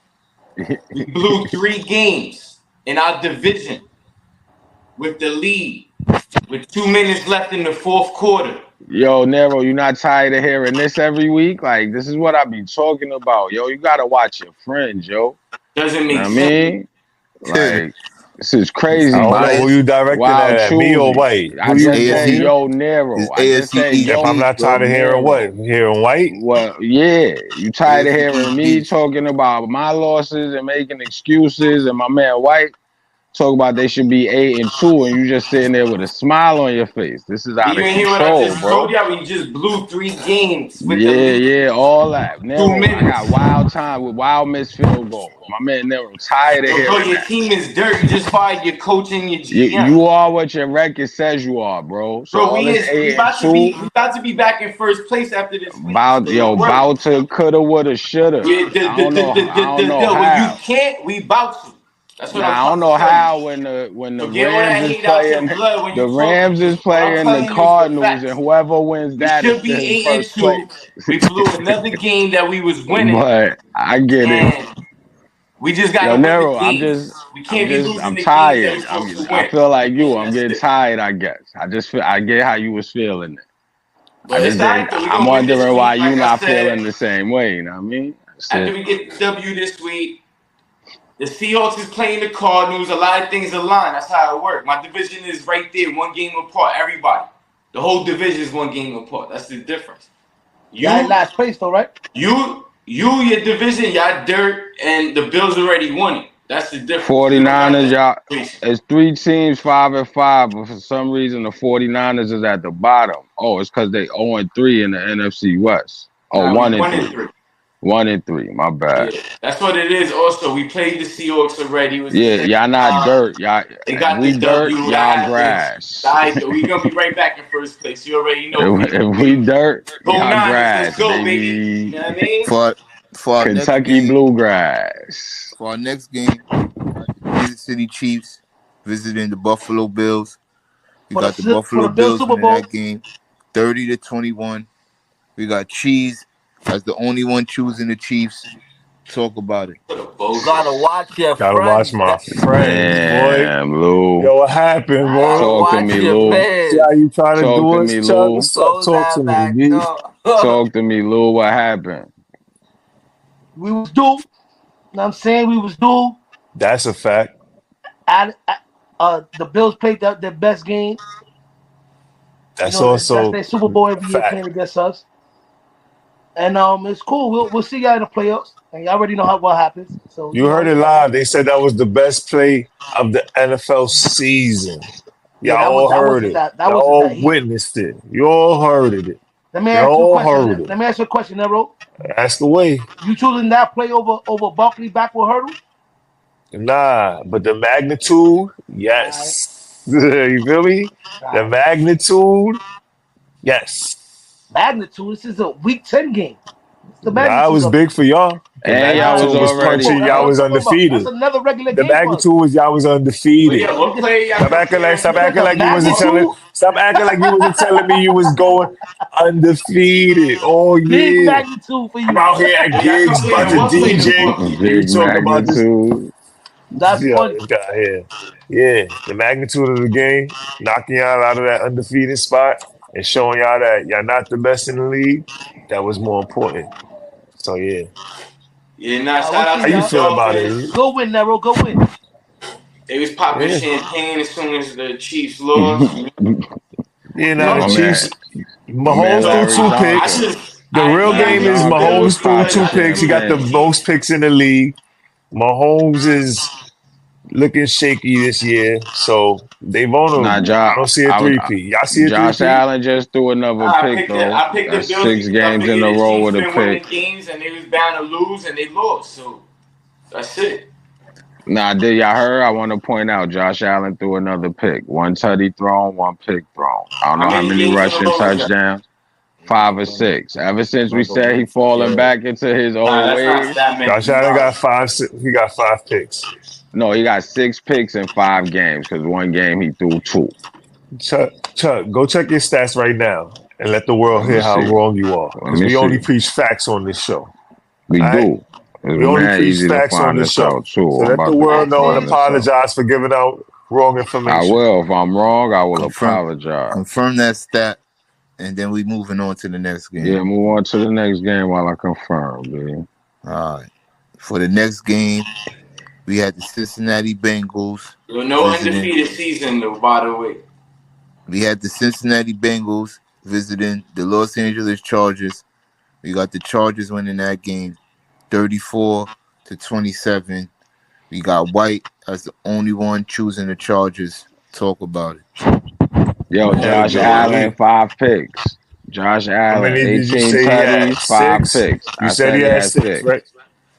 Speaker 5: we blew 3 games in our division with the lead with 2 minutes left in the fourth quarter.
Speaker 2: Yo, Nero, you not tired of hearing this every week? Like, this is what I be talking about. Yo, you gotta watch your friends, yo.
Speaker 5: Doesn't make
Speaker 2: Know what I
Speaker 5: sense.
Speaker 2: mean? Like, this is crazy,
Speaker 4: I don't know
Speaker 2: man.
Speaker 4: who you directed
Speaker 2: Wild
Speaker 4: at, me or
Speaker 2: choosy.
Speaker 4: White.
Speaker 2: I
Speaker 4: Who you
Speaker 2: just said,
Speaker 3: AFC?
Speaker 2: yo, Nero.
Speaker 3: It's
Speaker 2: I just
Speaker 3: AFC
Speaker 2: said,
Speaker 3: East.
Speaker 2: yo,
Speaker 4: If I'm not tired of hearing what? Hearing White?
Speaker 2: Well, yeah. You tired of
Speaker 3: AFC
Speaker 2: hearing me
Speaker 3: East.
Speaker 2: talking about my losses and making excuses, and my man White talk about they should be 8-2, and you just sitting there with a smile on your face. This is out
Speaker 5: You
Speaker 2: of
Speaker 5: ain't hear what I
Speaker 2: control,
Speaker 5: just
Speaker 2: bro.
Speaker 5: told y'all? We just blew 3 games with the
Speaker 2: Yeah,
Speaker 5: lead.
Speaker 2: yeah, all that. Nero, I
Speaker 5: minutes.
Speaker 2: got wild time with wild missed field goals. My man Nero tired of
Speaker 5: Bro,
Speaker 2: hearing
Speaker 5: your
Speaker 2: that.
Speaker 5: team is dirt. You just fired your coach and your GM.
Speaker 2: You are what your record says you are, bro. So
Speaker 5: Bro,
Speaker 2: all
Speaker 5: we
Speaker 2: this
Speaker 5: about
Speaker 2: 8-2,
Speaker 5: to be back in first place after this week.
Speaker 2: about to, coulda, woulda, shoulda.
Speaker 5: Yeah,
Speaker 2: I don't know
Speaker 5: when you
Speaker 2: how.
Speaker 5: can't, we bout to. That's what
Speaker 2: Nah, I
Speaker 5: I'm
Speaker 2: don't know
Speaker 5: trying to tell
Speaker 2: how
Speaker 5: you.
Speaker 2: when the
Speaker 5: Forget all that
Speaker 2: Rams is
Speaker 5: hate out your
Speaker 2: playing,
Speaker 5: blood when
Speaker 2: the
Speaker 5: you
Speaker 2: Rams is playing the Cardinals, and whoever wins
Speaker 5: We
Speaker 2: that
Speaker 5: should
Speaker 2: is
Speaker 5: be
Speaker 2: still in
Speaker 5: 8-2.
Speaker 2: first place.
Speaker 5: We blew another game that we was winning,
Speaker 2: But I get it.
Speaker 5: and we just got to
Speaker 2: Yo,
Speaker 5: win
Speaker 2: Nero,
Speaker 5: the
Speaker 2: I'm
Speaker 5: games.
Speaker 2: just,
Speaker 5: We can't be losing
Speaker 2: I'm
Speaker 5: the
Speaker 2: tired.
Speaker 5: games that we're supposed to
Speaker 2: I
Speaker 5: win.
Speaker 2: feel like you. I'm
Speaker 5: That's
Speaker 2: getting
Speaker 5: it.
Speaker 2: tired. I guess. I get how you was feeling it.
Speaker 5: But it's all right, though. We
Speaker 2: I'm
Speaker 5: gonna win this
Speaker 2: wondering why
Speaker 5: week,
Speaker 2: you
Speaker 5: like I
Speaker 2: not
Speaker 5: said.
Speaker 2: feeling the same way. You know what I mean?
Speaker 5: after we get the W this week, the Seahawks is playing the Cardinals. A lot of things align. That's how it works. My division is right there, one game apart. Everybody, the whole division is one game apart. That's the difference.
Speaker 6: Y'all in last place though, right?
Speaker 5: Your division, y'all dirt, and the Bills already won it. That's the difference.
Speaker 2: 49ers, y'all. It's 3 teams, 5-5, but for some reason the 49ers is at the bottom. Oh, it's because they 0-3 in the NFC West. Oh, 1-3. 1-3. My bad.
Speaker 5: Yeah, that's what it is. Also, we played the Seahawks already.
Speaker 2: Y'all not dirt. Y'all,
Speaker 5: they got
Speaker 2: we
Speaker 5: the
Speaker 2: dirt.
Speaker 5: W.
Speaker 2: Y'all grass.
Speaker 5: We gonna be right back in first place. You already know.
Speaker 2: If we dirt,
Speaker 5: go
Speaker 2: y'all
Speaker 5: Niners,
Speaker 2: grass,
Speaker 5: let's go,
Speaker 2: baby.
Speaker 5: You know what I mean?
Speaker 3: For our
Speaker 2: Kentucky
Speaker 3: next game,
Speaker 2: Bluegrass.
Speaker 3: For our next game, the Kansas City Chiefs visiting the Buffalo Bills. We got the Buffalo Bills winning that game 30-21. We got Cheese as the only one choosing the Chiefs. Talk about it.
Speaker 1: You gotta watch your
Speaker 4: Gotta
Speaker 1: friends.
Speaker 4: watch my friends, boy.
Speaker 2: Damn, Lou.
Speaker 4: Yo, what happened, bro?
Speaker 2: Talk to me, Lou.
Speaker 4: See how you trying to
Speaker 2: Talk
Speaker 4: do
Speaker 2: to
Speaker 4: it,
Speaker 2: me,
Speaker 4: Chuck?
Speaker 2: Lou.
Speaker 4: What's up? Talk to me, B.
Speaker 2: Talk to me, Lou. What happened?
Speaker 6: We was due. You know what I'm saying? We was due.
Speaker 4: That's a fact.
Speaker 6: The Bills played their best game.
Speaker 4: That's also
Speaker 6: that's their Super Bowl every year playing against us. And it's cool. We'll see y'all in the playoffs. And y'all already know what happens. So
Speaker 4: you heard it live. They said that was the best play of the NFL season. Y'all all heard it. Y'all all witnessed it. You all heard it.
Speaker 6: Let me ask you a question. Let me ask you a question, Nero.
Speaker 4: Ask away.
Speaker 6: You choosing that play over Barkley backward hurdle?
Speaker 4: Nah, but the magnitude, yes. Right. You feel me? Right. The magnitude, yes.
Speaker 6: Magnitude. This is a Week 10 game.
Speaker 4: That was big for y'all.
Speaker 2: And y'all was punchy.
Speaker 4: Y'all was undefeated.
Speaker 6: That's another regular
Speaker 4: game. The magnitude was y'all was undefeated. Stop acting like you wasn't telling. Stop acting like you wasn't telling me you was going undefeated. Oh yeah.
Speaker 6: Big magnitude for you.
Speaker 4: I'm out here at gigs about to DJ.
Speaker 2: Big
Speaker 4: you talking about this?
Speaker 6: That's funny.
Speaker 4: Guy here. Yeah, the magnitude of the game, knocking y'all out of that undefeated spot and showing y'all that y'all not the best in the league. That was more important. So yeah.
Speaker 5: Yeah, shout out
Speaker 4: how you feel about it?
Speaker 6: Go win, Nero. Go win.
Speaker 5: They was popping champagne as soon as the Chiefs lost.
Speaker 4: The Chiefs. Mahomes threw 2 picks. The real game is Mahomes threw 2 picks. He got the most picks in the league. Mahomes is looking shaky this year, so they vulnerable. I don't see a 3P. Y'all see a 3P?
Speaker 2: Josh Allen just threw another pick, though.
Speaker 5: I picked the Bills
Speaker 2: 6 games in a row with a pick.
Speaker 5: Games and they was bound to lose, and they lost. So that's it.
Speaker 2: Did y'all heard? I want to point out Josh Allen threw another pick. 1 tutty thrown, 1 pick thrown. I don't know how many rushing touchdowns. 5 or 6. Ever since we said he falling back into his old ways.
Speaker 4: Josh Allen got 5. He got 5 picks.
Speaker 2: No, he got 6 picks in 5 games because 1 game he threw 2.
Speaker 4: Chuck, go check your stats right now and let the world hear how wrong you are. Because we only preach facts on this show.
Speaker 2: We do.
Speaker 4: We only preach facts on this show. So let the world know and apologize for giving out wrong information.
Speaker 2: I will. If I'm wrong, I will apologize.
Speaker 3: Confirm that stat, and then we moving on to the next game.
Speaker 2: Yeah, move on to the next game while I confirm, man.
Speaker 3: All right. For the next game, we had the Cincinnati Bengals.
Speaker 5: No undefeated season, though, by the way.
Speaker 3: We had the Cincinnati Bengals visiting the Los Angeles Chargers. We got the Chargers winning that game 34-27. We got White as the only one choosing the Chargers. Talk about it.
Speaker 2: Yo, Josh Allen, 5 picks. Josh Allen, 18 tutties, 5 picks.
Speaker 4: You said he had 6, right?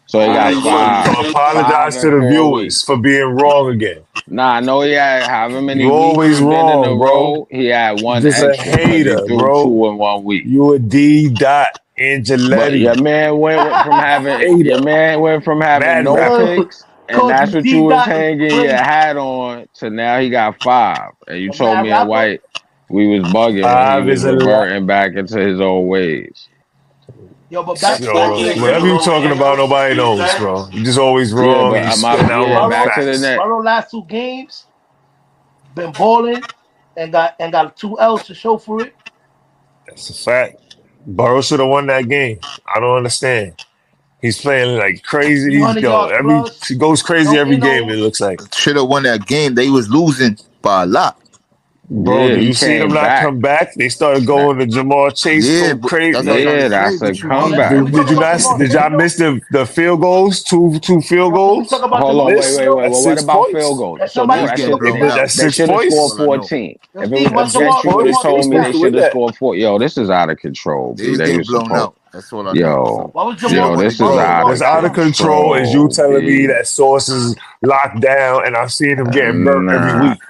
Speaker 2: So he got 5.
Speaker 4: So apologize to the viewers for being wrong again.
Speaker 2: Nah, no, he had however many
Speaker 4: you
Speaker 2: weeks
Speaker 4: always wrong,
Speaker 2: in a row. He had 1
Speaker 4: just
Speaker 2: extra.
Speaker 4: A hater,
Speaker 2: he threw
Speaker 4: bro.
Speaker 2: 2 in 1 week.
Speaker 4: You a D. Angeletti.
Speaker 2: But your man went from having no picks, and that's what you was hanging your hat on. To now he got 5, and you told me in White we was bugging.
Speaker 4: 5
Speaker 2: he was reverting back into his old ways.
Speaker 6: Yo, but
Speaker 4: whatever you talking about, nobody knows, bro. You just always wrong.
Speaker 2: Back to the next.
Speaker 6: Burrow last 2 games been balling and got 2 L's to show for it.
Speaker 4: That's a fact. Burrow should have won that game. I don't understand. He's playing like crazy.
Speaker 6: 300 yards plus.
Speaker 4: He goes crazy
Speaker 6: No
Speaker 4: every game. It
Speaker 6: Inos.
Speaker 4: looks like.
Speaker 3: Should have won that game. They was losing by a lot.
Speaker 4: Bro,
Speaker 2: Yeah,
Speaker 4: did
Speaker 2: he
Speaker 4: you see them
Speaker 2: came
Speaker 4: not
Speaker 2: back.
Speaker 4: come back? They started going to Jamal Chase,
Speaker 3: Yeah,
Speaker 4: go
Speaker 3: but
Speaker 4: crazy.
Speaker 3: that's what I'm
Speaker 4: Like,
Speaker 3: trying
Speaker 2: Yeah,
Speaker 3: to say.
Speaker 2: that's a
Speaker 3: But you
Speaker 6: Oh,
Speaker 3: need
Speaker 6: can
Speaker 2: comeback.
Speaker 6: we
Speaker 4: did
Speaker 6: talk
Speaker 4: you
Speaker 6: about
Speaker 4: not?
Speaker 6: Jamal
Speaker 4: Did
Speaker 6: Chase
Speaker 4: y'all
Speaker 6: though?
Speaker 4: miss the field goals? Two field
Speaker 6: Can we
Speaker 4: goals.
Speaker 6: talk about
Speaker 2: Hold
Speaker 6: Jamal
Speaker 2: on,
Speaker 6: Chase
Speaker 2: wait,
Speaker 4: Miss.
Speaker 2: wait,
Speaker 6: though?
Speaker 2: wait.
Speaker 4: That's
Speaker 2: Well, what
Speaker 4: 6
Speaker 2: about
Speaker 4: points.
Speaker 2: field goals?
Speaker 6: Can
Speaker 2: So
Speaker 6: somebody
Speaker 3: he's
Speaker 2: no,
Speaker 6: say
Speaker 3: getting blown out.
Speaker 4: That's
Speaker 2: they
Speaker 4: 6
Speaker 2: should have
Speaker 3: That's
Speaker 2: scored
Speaker 3: all
Speaker 4: points.
Speaker 3: I know.
Speaker 2: 14.
Speaker 6: Yo,
Speaker 2: If it
Speaker 6: Steve,
Speaker 2: was
Speaker 6: what's
Speaker 4: That's 6
Speaker 6: Jamal
Speaker 2: objective, would have
Speaker 4: points. They
Speaker 2: told
Speaker 6: Chase
Speaker 2: me
Speaker 4: supposed
Speaker 2: they
Speaker 6: stats?
Speaker 4: to
Speaker 2: should
Speaker 4: win
Speaker 2: have
Speaker 4: that.
Speaker 2: scored 4. Yo, this is out of control,
Speaker 3: They
Speaker 2: B.
Speaker 3: was
Speaker 2: They
Speaker 3: getting
Speaker 2: was
Speaker 3: blown
Speaker 2: supposed.
Speaker 3: out. That's all I know.
Speaker 2: Yo,
Speaker 6: What was
Speaker 3: Should have
Speaker 6: Jamal?
Speaker 2: yo,
Speaker 3: won the
Speaker 2: this is
Speaker 6: What was
Speaker 3: game.
Speaker 2: out
Speaker 6: Jamal
Speaker 2: of
Speaker 4: What's out of
Speaker 6: stats?
Speaker 4: control is you
Speaker 2: control,
Speaker 4: telling me
Speaker 2: B.
Speaker 4: that Sauce is locked down, and I'm seeing him getting burnt every
Speaker 2: Nah.
Speaker 4: week.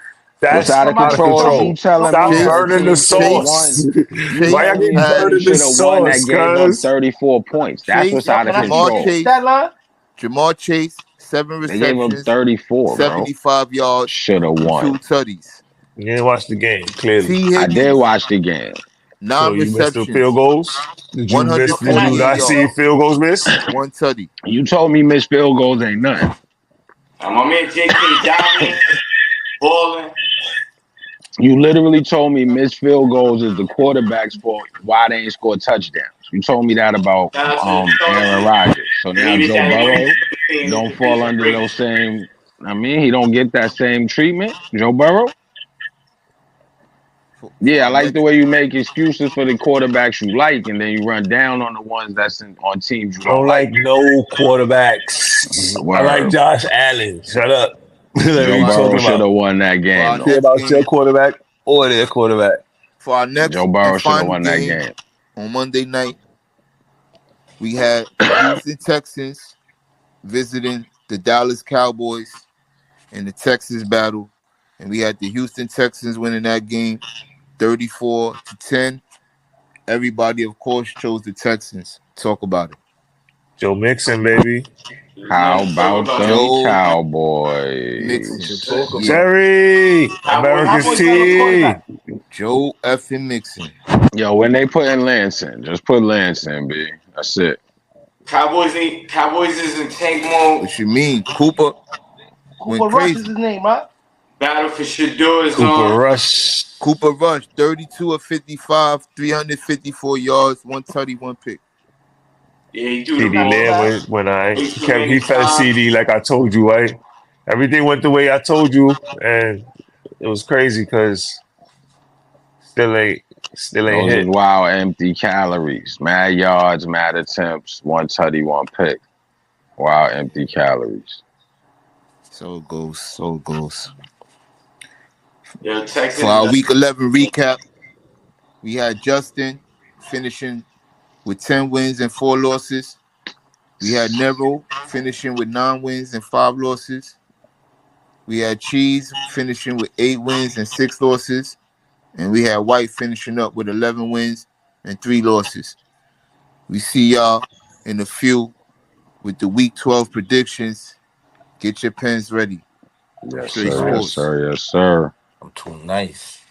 Speaker 2: What's
Speaker 4: That's
Speaker 2: out of
Speaker 4: out
Speaker 6: Somebody,
Speaker 4: of
Speaker 2: control is you
Speaker 4: control.
Speaker 2: telling me
Speaker 4: Stop
Speaker 2: that
Speaker 3: Chase
Speaker 2: a
Speaker 4: burning the
Speaker 2: team should have
Speaker 3: Chase
Speaker 2: won.
Speaker 4: sauce.
Speaker 2: You
Speaker 4: Why y'all
Speaker 3: Chase
Speaker 2: telling me
Speaker 4: keep
Speaker 2: a
Speaker 3: had
Speaker 2: team
Speaker 4: burning the
Speaker 2: should have won that
Speaker 4: sauce,
Speaker 2: gave up
Speaker 4: cuz?
Speaker 2: 34 points. That's what's
Speaker 3: Chase
Speaker 2: out of
Speaker 6: can I see
Speaker 3: Jamal
Speaker 6: the
Speaker 2: control.
Speaker 3: Chase
Speaker 6: stat line?
Speaker 3: Jamal Chase 7
Speaker 2: They gave up
Speaker 3: receptions,
Speaker 2: 34, bro.
Speaker 3: 75 yards,
Speaker 2: Should have
Speaker 3: and
Speaker 2: won.
Speaker 3: 2 tutties.
Speaker 4: You didn't watch the game, clearly.
Speaker 3: T.
Speaker 2: I did
Speaker 3: Higgins
Speaker 2: watch the game.
Speaker 3: 9
Speaker 4: So you missed the field
Speaker 3: receptions,
Speaker 4: goals? Did you miss?
Speaker 6: Yo, can
Speaker 4: Did
Speaker 6: I
Speaker 4: you
Speaker 6: eat
Speaker 3: $148
Speaker 4: not
Speaker 6: this
Speaker 4: see
Speaker 3: yards,
Speaker 6: though?
Speaker 4: field goals missed?
Speaker 3: 1 tutty.
Speaker 2: You told me missed field goals ain't nothing.
Speaker 5: My man J.K. Dobbins balling.
Speaker 2: You literally told me missed field goals is the quarterback's fault. Why they ain't score touchdowns? You told me that about
Speaker 5: Shout out to the
Speaker 2: Aaron
Speaker 5: Chargers.
Speaker 2: Rodgers. So
Speaker 5: They
Speaker 2: now
Speaker 5: needed
Speaker 2: Joe
Speaker 5: that win
Speaker 2: Burrow
Speaker 5: to stay in the
Speaker 2: don't fall
Speaker 5: division
Speaker 2: under those
Speaker 5: race.
Speaker 2: same. I mean, he don't get that same treatment. Joe Burrow.
Speaker 3: For
Speaker 2: Yeah, I
Speaker 3: our
Speaker 2: like the
Speaker 3: next
Speaker 2: way you make excuses for the quarterbacks you like, and then you run down on the ones on teams you
Speaker 4: I don't
Speaker 2: don't like.
Speaker 4: like no quarterbacks. I like
Speaker 2: Word.
Speaker 4: Josh Allen. Shut up. What are
Speaker 2: Joe
Speaker 4: you
Speaker 2: Burrow
Speaker 4: talking
Speaker 2: should
Speaker 4: about?
Speaker 2: have won that
Speaker 3: for
Speaker 4: I
Speaker 2: game
Speaker 3: our
Speaker 4: don't care
Speaker 2: though.
Speaker 3: next
Speaker 4: about your
Speaker 3: game,
Speaker 4: quarterback or their quarterback.
Speaker 3: for our
Speaker 2: Joe
Speaker 3: next and
Speaker 2: Burrow should have
Speaker 3: final
Speaker 2: won that
Speaker 3: game
Speaker 2: game.
Speaker 3: on Monday night, we had the Houston Texans visiting the Dallas Cowboys in the Texas battle, and we had the Houston Texans winning that game 34-10. Everybody, of course, chose the Texans. Talk about it.
Speaker 4: Joe Mixon, baby.
Speaker 5: There's
Speaker 2: How
Speaker 5: nothing to talk
Speaker 2: about
Speaker 5: about.
Speaker 2: them
Speaker 3: Joe
Speaker 2: Cowboys?
Speaker 3: Mixon.
Speaker 6: To talk
Speaker 3: Yeah,
Speaker 6: about.
Speaker 4: Jerry, America's
Speaker 6: Cowboys got no
Speaker 4: team.
Speaker 6: quarterback.
Speaker 3: Joe effing Mixon.
Speaker 2: Yo, when they put in Lance in, just put Lance in, B. That's it.
Speaker 5: Cowboys is in tank mode.
Speaker 3: What you mean? Cooper went
Speaker 6: Cooper Rush is
Speaker 3: crazy.
Speaker 6: his name, right?
Speaker 5: Battle for Shador is
Speaker 4: Cooper
Speaker 5: on.
Speaker 4: Rush.
Speaker 3: Cooper Rush, 32 of 55, 354 yards, 1 pick.
Speaker 5: Yeah, he threw the
Speaker 4: CD
Speaker 6: Not too
Speaker 5: ball
Speaker 4: Lamb
Speaker 6: bad.
Speaker 4: when I
Speaker 5: way too
Speaker 4: kept he
Speaker 5: many
Speaker 4: fed
Speaker 5: times.
Speaker 4: CD like I told you, right? Everything went the way I told you, and it was crazy because still ain't still ain't
Speaker 2: Those is
Speaker 4: hit.
Speaker 2: wild empty calories. Mad yards, mad attempts, 1 tutty, 1 pick. Wild empty calories.
Speaker 3: So it goes. So it goes.
Speaker 5: Yo,
Speaker 3: For
Speaker 5: Texans.
Speaker 3: our Week 11 recap, we had Justin finishing with 10 wins and 4 losses. We had Nero finishing with 9 wins and 5 losses. We had Cheese finishing with 8 wins and 6 losses. And we had White finishing up with 11 wins and 3 losses. We see y'all in a few with the Week 12 predictions. Get your pens ready.
Speaker 2: Yes,
Speaker 3: Straight
Speaker 2: sir. Yes,
Speaker 3: sports.
Speaker 2: sir. Yes, sir.
Speaker 1: I'm too nice.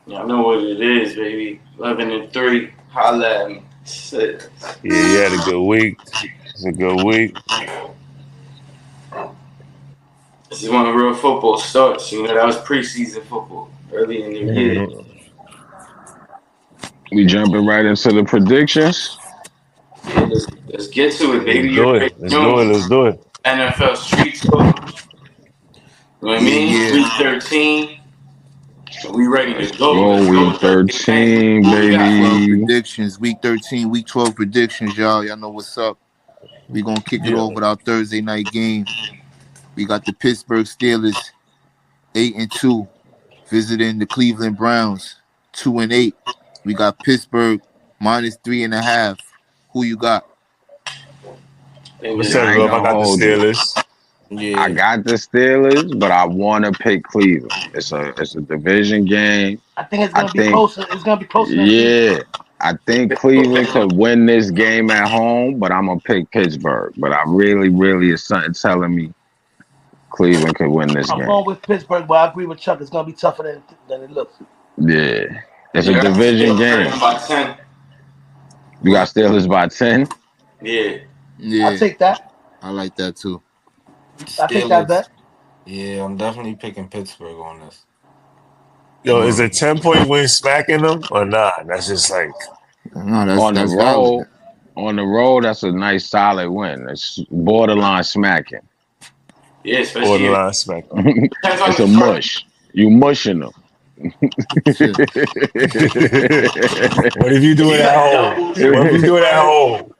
Speaker 5: Y'all know what it is, baby. 11-3. Holla at me. Shit.
Speaker 4: Yeah, he had a good week. It's a good week.
Speaker 5: This is when real football starts. You know, that was preseason football early in the year.
Speaker 2: We jumping right into the predictions.
Speaker 5: Yeah, let's get to it, baby.
Speaker 4: Let's
Speaker 5: You
Speaker 4: do
Speaker 5: already
Speaker 4: it. Let's do it.
Speaker 5: know
Speaker 4: Let's do it.
Speaker 5: NFL Street Talk. You know what I
Speaker 3: Yeah,
Speaker 5: mean?
Speaker 3: yeah.
Speaker 5: Week 13. We ready to
Speaker 2: Let's
Speaker 5: go.
Speaker 2: go.
Speaker 5: Let's go,
Speaker 2: Week
Speaker 5: Thursday night.
Speaker 2: 13,
Speaker 5: What we
Speaker 3: Week
Speaker 5: got?
Speaker 3: 12
Speaker 2: baby.
Speaker 3: predictions. Week 13, Week 12 predictions, y'all. Y'all know what's up. We're going to kick it
Speaker 4: Yeah.
Speaker 3: off with our Thursday night game. We got the Pittsburgh Steelers, 8-2, visiting the Cleveland Browns, 2-8. We got Pittsburgh -3.5. Who you got?
Speaker 4: I'm gonna
Speaker 2: I
Speaker 4: set it
Speaker 2: ain't
Speaker 4: up. I
Speaker 2: gonna
Speaker 4: got the
Speaker 2: hold you.
Speaker 4: Steelers.
Speaker 2: I
Speaker 1: Yeah.
Speaker 2: got the Steelers, but I want to pick Cleveland. It's a division game.
Speaker 6: I think it's
Speaker 2: I
Speaker 6: gonna be
Speaker 2: think,
Speaker 6: closer. It's gonna be closer than people.
Speaker 2: yeah, I think Cleveland could win this game at home, but I'm gonna pick Pittsburgh. But I really, really is something telling me Cleveland could win this
Speaker 6: I'm
Speaker 2: game.
Speaker 6: going with Pittsburgh, but I agree with Chuck. It's gonna be tougher than it looks.
Speaker 2: Yeah, it's a
Speaker 5: Yeah, I got the
Speaker 2: division
Speaker 5: Steelers
Speaker 2: game.
Speaker 5: hurting by 10.
Speaker 2: You got Steelers by 10.
Speaker 5: Yeah.
Speaker 3: Yeah,
Speaker 6: I'll take that.
Speaker 3: I like that too.
Speaker 6: I'll take that
Speaker 1: Steelers.
Speaker 6: bet.
Speaker 1: Yeah, I'm definitely picking Pittsburgh on this.
Speaker 4: Yo, is a 10-point win smacking them or not? That's just like
Speaker 3: No,
Speaker 2: On the
Speaker 3: that's valid.
Speaker 2: road, on the road, that's a nice solid win. It's borderline smacking.
Speaker 5: Yeah, especially
Speaker 4: Borderline smack.
Speaker 5: depends on
Speaker 2: It's
Speaker 5: the
Speaker 2: a
Speaker 5: start.
Speaker 2: mush. You mushing them.
Speaker 3: Shit.
Speaker 4: What if you do it
Speaker 5: You
Speaker 4: at
Speaker 5: got
Speaker 4: home?
Speaker 5: double,
Speaker 4: What if
Speaker 5: triple
Speaker 4: you do it at
Speaker 5: spread.
Speaker 4: home?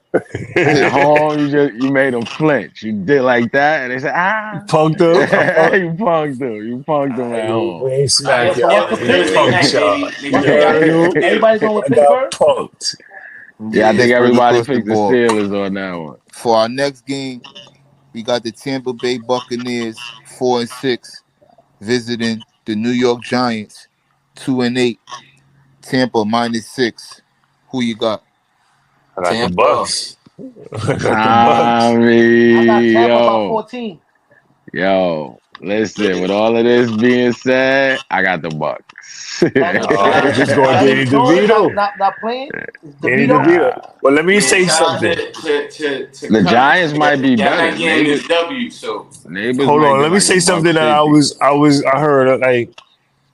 Speaker 2: At home, you made them flinch. You did like that, and they said, ah.
Speaker 4: Punked up. I punked.
Speaker 2: You punked them. You punked them at
Speaker 4: We
Speaker 2: home.
Speaker 4: ain't
Speaker 6: Yo,
Speaker 4: smack
Speaker 6: so
Speaker 4: y'all.
Speaker 6: what's the
Speaker 4: We
Speaker 6: pick?
Speaker 5: Thursday night,
Speaker 4: punked y'all.
Speaker 5: baby.
Speaker 6: What's
Speaker 4: You
Speaker 6: the
Speaker 5: Niggas
Speaker 6: pick?
Speaker 4: heard
Speaker 5: got
Speaker 4: you?
Speaker 6: Everybody going with
Speaker 4: I got
Speaker 6: Pittsburgh?
Speaker 4: punked.
Speaker 2: Yeah, I think
Speaker 3: Pittsburgh
Speaker 2: everybody
Speaker 3: across the
Speaker 2: picked the
Speaker 3: board.
Speaker 2: Steelers on that one.
Speaker 3: For our next game, we got the Tampa Bay Buccaneers 4-6 visiting the New York Giants 2-8. Tampa -6. Who you got?
Speaker 4: I got the
Speaker 1: Tampa.
Speaker 4: Bucks. I got the
Speaker 2: I
Speaker 4: Bucks.
Speaker 6: I got
Speaker 2: mean,
Speaker 6: Tampa by
Speaker 2: yo,
Speaker 6: 14.
Speaker 2: listen. With all of this being said, I got the Bucks.
Speaker 4: Because it's going
Speaker 6: Daniel
Speaker 4: Danny
Speaker 6: Jones
Speaker 4: DeVito.
Speaker 6: not playing. Is
Speaker 4: Danny
Speaker 6: DeVito?
Speaker 4: DeVito. Well, let me
Speaker 5: Yeah,
Speaker 4: say
Speaker 5: shout out
Speaker 4: something.
Speaker 5: to
Speaker 2: The
Speaker 5: Cousins.
Speaker 2: Giants might be
Speaker 5: Y'all
Speaker 2: better.
Speaker 5: not getting this W, so
Speaker 2: Neighbors
Speaker 4: Hold
Speaker 2: might
Speaker 4: on.
Speaker 2: get
Speaker 4: Let me
Speaker 2: like a
Speaker 4: say
Speaker 2: buck
Speaker 4: something that
Speaker 2: 50.
Speaker 4: I heard like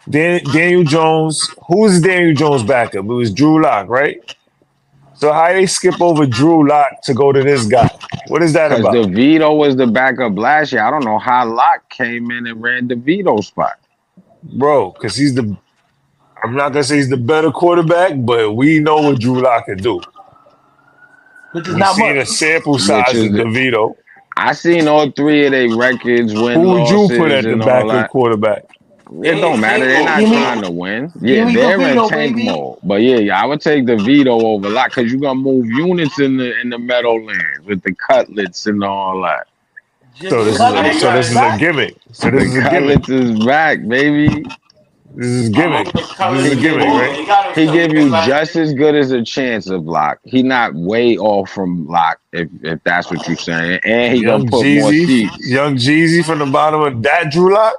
Speaker 4: Daniel Jones. Who was Daniel Jones' backup? It was Drew Lock, right? So how they skip over Drew Lock to go to this guy? What is that
Speaker 2: Because
Speaker 4: about,
Speaker 2: DeVito was the backup last year. I don't know how Locke came in and ran DeVito's spot.
Speaker 4: bro? Because he's the. I'm not gonna say he's the better quarterback, but we know what Drew Lock can do.
Speaker 6: Which is
Speaker 4: We
Speaker 6: not
Speaker 4: seen
Speaker 6: much.
Speaker 4: a sample
Speaker 2: Which
Speaker 4: size of
Speaker 2: is,
Speaker 4: DeVito.
Speaker 2: I seen all three of their records, win
Speaker 4: Who would you put
Speaker 2: losses,
Speaker 4: at the
Speaker 2: and all
Speaker 4: backup
Speaker 2: that.
Speaker 4: quarterback?
Speaker 5: they
Speaker 2: It don't
Speaker 5: in
Speaker 2: matter.
Speaker 5: tank
Speaker 2: They're
Speaker 5: mode.
Speaker 2: not
Speaker 6: Give me
Speaker 2: trying to win. Yeah,
Speaker 6: give me
Speaker 2: they're in
Speaker 6: DeVito,
Speaker 2: tank
Speaker 6: baby.
Speaker 2: mode. But yeah, I would take DeVito over Locke because you're gonna move units in the Meadowlands with the cutlets and all that.
Speaker 4: So
Speaker 6: Jimmy
Speaker 4: this
Speaker 5: So
Speaker 4: is
Speaker 5: now
Speaker 6: Cutler
Speaker 5: you
Speaker 4: this is
Speaker 5: got
Speaker 4: a
Speaker 6: back.
Speaker 4: gimmick. So this
Speaker 2: The
Speaker 4: is a gimmick.
Speaker 2: cutlets is back, baby.
Speaker 4: This is
Speaker 5: I'm
Speaker 4: gimmick.
Speaker 5: with
Speaker 4: This is
Speaker 5: Colors
Speaker 4: a
Speaker 2: He
Speaker 5: and
Speaker 2: give
Speaker 4: gimmick,
Speaker 2: you
Speaker 5: balling.
Speaker 4: right?
Speaker 5: He got
Speaker 2: he
Speaker 5: himself
Speaker 2: give
Speaker 5: wins
Speaker 2: you
Speaker 5: last
Speaker 2: just
Speaker 5: year.
Speaker 2: as good as a chance of Locke. He not way off from Locke, if that's what you're saying. And he gonna put more seats.
Speaker 4: Young Jeezy from the bottom of that Drew Lock.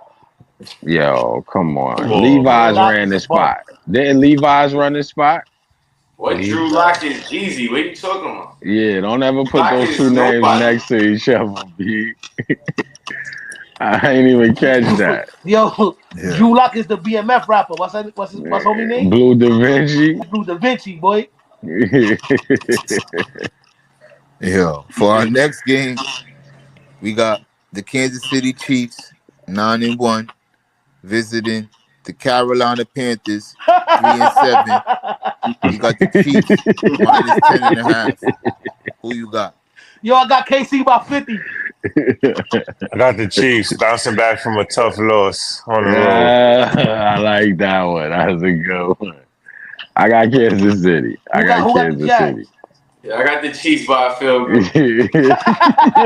Speaker 2: Yo, come
Speaker 4: Come
Speaker 2: on.
Speaker 4: on,
Speaker 6: Drew
Speaker 2: Levi's
Speaker 4: man.
Speaker 6: Lock
Speaker 2: ran
Speaker 6: is a
Speaker 2: the
Speaker 6: bum.
Speaker 2: spot. Didn't Levi's run the spot?
Speaker 5: What
Speaker 4: Leave
Speaker 5: Drew
Speaker 4: that.
Speaker 5: Lock is Jeezy? What are you talking about?
Speaker 2: Yeah, don't ever put
Speaker 5: Lock
Speaker 2: those two
Speaker 5: is
Speaker 2: names
Speaker 5: nobody.
Speaker 2: next to each other, B. I ain't even catch that.
Speaker 6: Yo,
Speaker 3: Yeah.
Speaker 6: Drew Lock is the BMF rapper. What's homie name?
Speaker 2: Blue Da Vinci.
Speaker 6: Blue Da Vinci, boy.
Speaker 3: Yeah. For our next game, we got the Kansas City Chiefs 9-1 visiting the Carolina Panthers 3-7. We got the Chiefs -10.5. Who you got?
Speaker 6: Yo, I got KC by 50.
Speaker 4: I got the Chiefs bouncing back from a tough loss on the road.
Speaker 2: I like that one. That's a good one. I got Kansas City. I got
Speaker 6: Who got the
Speaker 2: Kansas City.
Speaker 6: Jags?
Speaker 5: Yeah, I got the Chiefs by a field goal.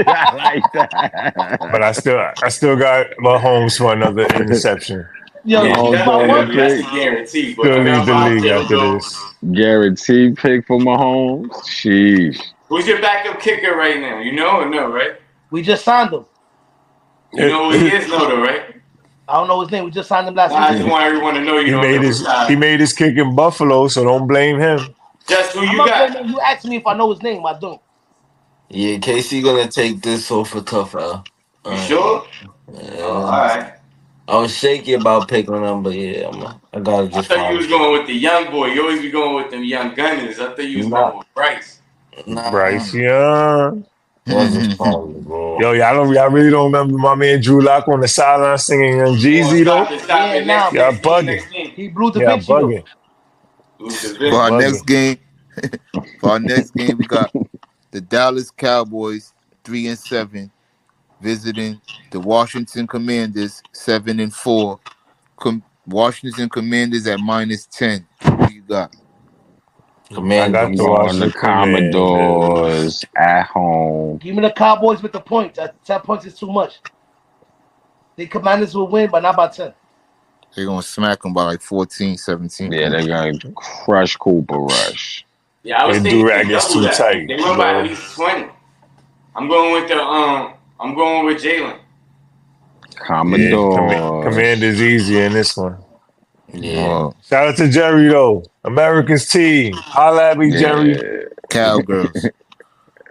Speaker 2: I like
Speaker 4: But
Speaker 2: that.
Speaker 4: I still got Mahomes for another interception.
Speaker 6: Yo,
Speaker 5: Yeah,
Speaker 6: Chiefs
Speaker 2: Mahomes
Speaker 6: by
Speaker 2: throwing the
Speaker 6: what?
Speaker 5: that's
Speaker 2: pick.
Speaker 5: a guarantee. But
Speaker 4: Still
Speaker 5: I
Speaker 4: leads
Speaker 5: got
Speaker 4: the
Speaker 5: my
Speaker 4: league
Speaker 5: field
Speaker 4: after
Speaker 5: goal.
Speaker 4: this.
Speaker 2: Guaranteed pick for Mahomes. Sheesh.
Speaker 5: Who's your backup kicker right now? You know or no, right?
Speaker 6: We just signed him.
Speaker 5: You know who he is, no, though, right?
Speaker 6: I don't know his name. We just signed him last
Speaker 5: Nah, I just
Speaker 6: week.
Speaker 5: want everyone to know you
Speaker 4: He
Speaker 5: don't
Speaker 4: made
Speaker 5: know.
Speaker 4: he made his kick in Buffalo, so don't blame him.
Speaker 5: Just who
Speaker 6: I'm
Speaker 5: you
Speaker 6: not
Speaker 5: got.
Speaker 6: blaming you. Asked me if I know his name. I don't.
Speaker 1: Yeah, KC gonna take this off for tough L.
Speaker 5: You sure? Oh, all
Speaker 1: Yeah.
Speaker 5: right.
Speaker 1: I was shaky about picking them, but yeah, I gotta
Speaker 5: I
Speaker 1: just
Speaker 5: thought you
Speaker 1: follow.
Speaker 5: was going with the young boy. You always be going with them young gunners. I thought you was
Speaker 1: Nah,
Speaker 5: going with Bryce.
Speaker 1: nah.
Speaker 4: Bryce Young.
Speaker 1: I just follow, bro.
Speaker 4: Y'all really don't remember my man Drew Lock on the sideline singing Young
Speaker 5: Oh,
Speaker 4: Jeezy though?
Speaker 5: stop
Speaker 6: Yeah,
Speaker 5: it.
Speaker 6: nah.
Speaker 4: Y'all
Speaker 5: Next game,
Speaker 4: bugging.
Speaker 5: next game.
Speaker 6: He blew Da
Speaker 4: Y'all
Speaker 6: Vinci though.
Speaker 4: bugging.
Speaker 5: Lose the
Speaker 3: For
Speaker 4: Y'all
Speaker 3: our
Speaker 5: business.
Speaker 3: next
Speaker 4: bugging.
Speaker 3: game, we got the Dallas Cowboys 3-7 visiting the Washington Commanders 7-4. Washington Commanders at -10. Who you got?
Speaker 4: I got
Speaker 2: I'm
Speaker 4: the
Speaker 1: Commanders.
Speaker 2: going to
Speaker 4: Washington Commanders.
Speaker 2: Commodores at home.
Speaker 6: Give me the Cowboys with the points. 10 points is too much. The Commanders will win, but not by 10.
Speaker 3: They're gonna smack them by like 14, 17
Speaker 2: Yeah, they're
Speaker 3: points.
Speaker 2: going to crush Cooper Rush.
Speaker 5: Yeah, I was
Speaker 4: Your
Speaker 5: thinking
Speaker 4: do-rag is
Speaker 5: double
Speaker 4: too
Speaker 5: that.
Speaker 4: tight,
Speaker 5: They win by at
Speaker 4: bro.
Speaker 5: least 20. I'm going with I'm going with Jalen.
Speaker 4: Yeah,
Speaker 2: Commodores.
Speaker 4: Commanders easy in this one.
Speaker 1: Yeah.
Speaker 4: Shout out to Jerry though. America's team. Holla at me, Jerry.
Speaker 2: Yeah.
Speaker 3: Cowgirls.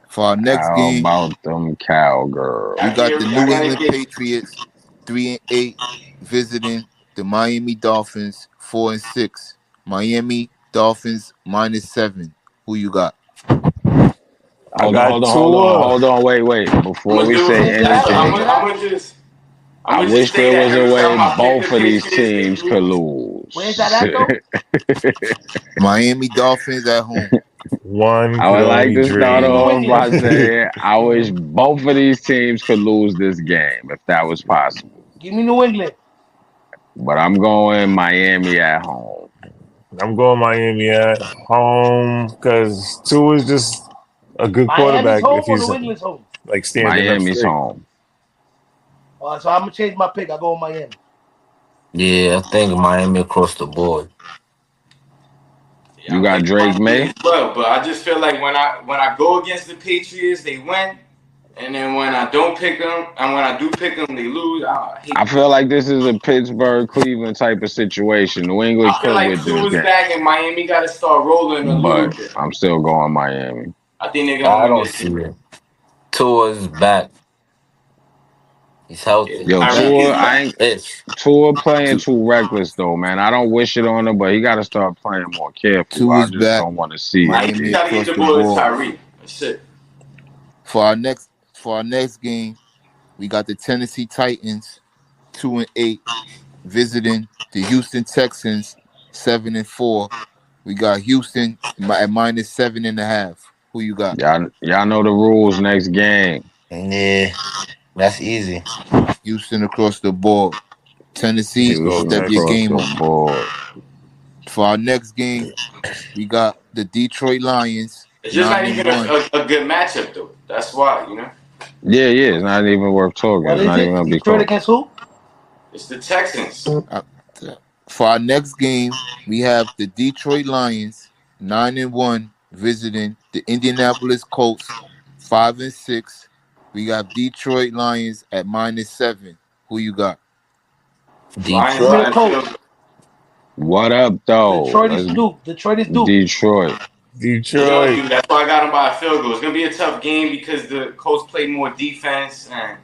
Speaker 3: For our next
Speaker 2: How
Speaker 3: game,
Speaker 2: about them cowgirls?
Speaker 3: we got the
Speaker 5: I
Speaker 3: New
Speaker 5: gotta
Speaker 3: England
Speaker 5: get
Speaker 3: Patriots 3-8 visiting the Miami Dolphins 4-6. Miami Dolphins -7. Who you got?
Speaker 4: I got Tua.
Speaker 2: hold on, wait.
Speaker 5: I'm
Speaker 2: Before
Speaker 5: gonna
Speaker 2: we
Speaker 5: do.
Speaker 2: say
Speaker 6: Change that.
Speaker 5: I'm
Speaker 2: anything,
Speaker 6: Change
Speaker 5: gonna,
Speaker 6: that.
Speaker 5: I'm
Speaker 2: I
Speaker 5: gonna just
Speaker 2: wish
Speaker 5: say
Speaker 2: there
Speaker 5: that
Speaker 2: was a
Speaker 5: every
Speaker 2: way
Speaker 5: time I pick the
Speaker 2: both of these
Speaker 5: Patriots, they
Speaker 2: teams could
Speaker 5: lose.
Speaker 6: Where's that
Speaker 2: lose.
Speaker 6: at though?
Speaker 3: Miami Dolphins at home.
Speaker 4: One
Speaker 2: I
Speaker 4: could
Speaker 2: would like
Speaker 4: only
Speaker 2: to start
Speaker 6: Give me New
Speaker 4: dream.
Speaker 2: off
Speaker 6: England.
Speaker 2: by saying I wish both of these teams could lose this game if that was possible.
Speaker 6: Give me New England.
Speaker 2: But I'm going Miami at home.
Speaker 4: I'm going Miami at home because Tua is just a good
Speaker 6: Miami's
Speaker 4: quarterback if
Speaker 6: home or
Speaker 4: he's
Speaker 6: New England's home?
Speaker 4: like standing up
Speaker 2: Miami's
Speaker 4: straight.
Speaker 2: home.
Speaker 6: All right, so I'm gonna change my pick. I go with Miami.
Speaker 1: Yeah, I think Miami across the board.
Speaker 5: Yeah,
Speaker 2: You
Speaker 5: I'm
Speaker 2: got
Speaker 5: picking
Speaker 2: Drake
Speaker 5: Miami as
Speaker 2: May?
Speaker 5: well, but I just feel like when I go against the Patriots, they win, and then when I don't pick them, and when I do pick them, they lose. I hate
Speaker 2: I
Speaker 5: that.
Speaker 2: feel like this is a Pittsburgh, Cleveland type of situation. New England
Speaker 5: I feel
Speaker 2: could
Speaker 5: like
Speaker 2: win this
Speaker 5: Tua's
Speaker 2: game,
Speaker 5: back, and Miami got to start rolling a little
Speaker 2: but
Speaker 5: bit.
Speaker 2: I'm still going Miami.
Speaker 5: I think they're gonna
Speaker 1: I
Speaker 5: win
Speaker 1: don't
Speaker 5: this
Speaker 1: see
Speaker 5: game.
Speaker 1: it. Tua's back. He's
Speaker 5: Yeah,
Speaker 1: healthy.
Speaker 2: Yo,
Speaker 5: Tyreek
Speaker 2: Tua,
Speaker 5: is
Speaker 2: I
Speaker 5: back.
Speaker 2: ain't
Speaker 1: Ish.
Speaker 2: Tua playing
Speaker 1: Tu-
Speaker 2: too reckless though, man. I don't wish it on him, but he got to start playing more careful. I
Speaker 3: Tua's
Speaker 2: just
Speaker 3: back.
Speaker 2: don't want to see
Speaker 5: I
Speaker 2: it.
Speaker 5: just
Speaker 3: Miami
Speaker 5: gotta get
Speaker 3: across
Speaker 5: the
Speaker 3: the
Speaker 5: ball to
Speaker 3: board.
Speaker 5: Tyreek. That's it.
Speaker 3: For our next game, we got the Tennessee Titans 2-8 visiting the Houston Texans 7-4. We got Houston at -7.5. Who you got?
Speaker 2: Y'all know the rules next game.
Speaker 1: Yeah, that's easy.
Speaker 3: Houston across the board.
Speaker 4: Let's
Speaker 3: Tennessee,
Speaker 4: go,
Speaker 2: Houston
Speaker 3: step your
Speaker 2: across
Speaker 4: Texans.
Speaker 3: game
Speaker 2: the
Speaker 3: up.
Speaker 2: board.
Speaker 3: For our next game, we got the Detroit Lions
Speaker 5: It's just
Speaker 3: nine
Speaker 5: not
Speaker 3: and
Speaker 5: even
Speaker 3: one.
Speaker 5: a good matchup though. That's why, you know.
Speaker 2: Yeah, it's not even worth talking.
Speaker 6: What
Speaker 2: It's
Speaker 6: is
Speaker 2: not even
Speaker 6: it?
Speaker 2: gonna be
Speaker 6: Detroit
Speaker 2: talked.
Speaker 6: against who?
Speaker 5: It's the Texans.
Speaker 3: Uh, For our next game, we have the Detroit Lions 9-1 visiting the Indianapolis Colts 5-6. We got Detroit Lions at -7. Who you got?
Speaker 5: Lions
Speaker 6: Give me
Speaker 1: Detroit.
Speaker 6: the
Speaker 5: by a field
Speaker 6: Colts.
Speaker 5: goal.
Speaker 2: What up though?
Speaker 6: Detroit is
Speaker 2: Let's
Speaker 6: Duke. Detroit is Duke.
Speaker 2: Detroit.
Speaker 5: Yo,
Speaker 4: Detroit.
Speaker 5: dude, that's why I got them by a field goal. It's gonna be a tough game because the Colts play more defense and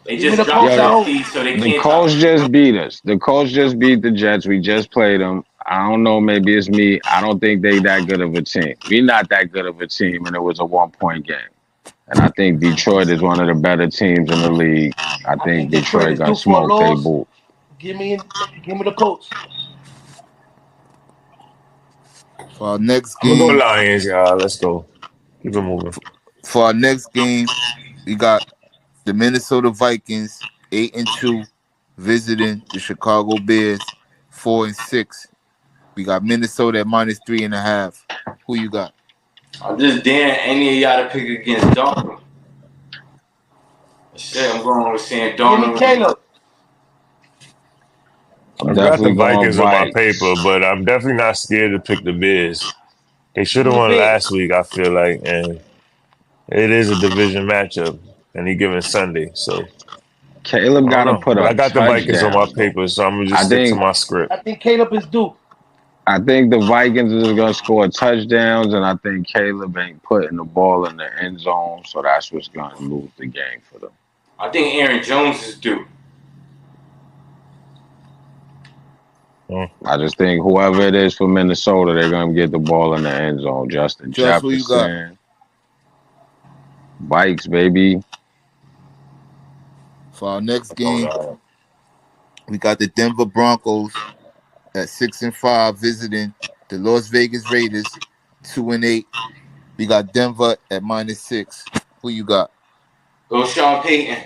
Speaker 5: they
Speaker 6: Give me
Speaker 5: just
Speaker 6: the
Speaker 5: dropped
Speaker 6: Colts at
Speaker 2: Yo,
Speaker 5: 50,
Speaker 6: home.
Speaker 5: so they
Speaker 2: the
Speaker 5: can't
Speaker 2: Colts
Speaker 5: drop.
Speaker 2: just beat us. The Colts just beat the Jets. We just played them. I don't know. Maybe it's me. I don't think they that good of a team. We're not that good of a team, and it was a 1 point game. And I think Detroit is one of the better teams in the league. I
Speaker 6: I
Speaker 2: think
Speaker 6: think Detroit
Speaker 2: Detroit
Speaker 6: is
Speaker 2: gonna
Speaker 6: due for a
Speaker 2: smoke they
Speaker 6: loss.
Speaker 2: boot.
Speaker 6: Give me the Colts.
Speaker 3: For our next
Speaker 4: I'm gonna go
Speaker 3: game,
Speaker 4: Lions, y'all. Let's go. Keep it moving.
Speaker 3: for our next game, we got the Minnesota Vikings 8-2 visiting the Chicago Bears 4-6. We got Minnesota at -3.5. Who you got?
Speaker 5: I'm just daring any of y'all to pick against Darnold. Shit, I'm going with saying
Speaker 6: Give me
Speaker 5: Darnold.
Speaker 6: Caleb.
Speaker 2: I'm
Speaker 4: I got the
Speaker 2: definitely going
Speaker 4: Vikings on my
Speaker 2: Vikes.
Speaker 4: paper, but I'm definitely not scared to pick the Bears. They should
Speaker 6: Give
Speaker 4: have
Speaker 6: me the
Speaker 4: won
Speaker 6: Bears.
Speaker 4: last week, I feel like, and it is a division matchup any given Sunday. So
Speaker 2: Caleb
Speaker 4: I don't
Speaker 2: got to
Speaker 4: know.
Speaker 2: put
Speaker 4: But I
Speaker 2: up
Speaker 4: got the Vikings on my
Speaker 2: touchdowns though.
Speaker 4: paper, so I'm gonna
Speaker 2: I
Speaker 4: just stick to
Speaker 2: think
Speaker 4: my script.
Speaker 6: I think Caleb is Duke.
Speaker 2: I think the Vikings is gonna score touchdowns, and I think Caleb ain't putting the ball in the end zone, so that's what's gonna lose the game for them.
Speaker 5: I think Aaron Jones is due.
Speaker 4: Mm.
Speaker 2: I just think whoever it is for Minnesota, they're gonna get the ball in the end zone. Justin
Speaker 3: Just who you got?
Speaker 2: Jefferson, Vikes, baby.
Speaker 3: For our next game, we got the Denver Broncos at 6-5 visiting the Las Vegas Raiders 2-8. We got Denver at -6. Who you got?
Speaker 5: Go Sean Payton.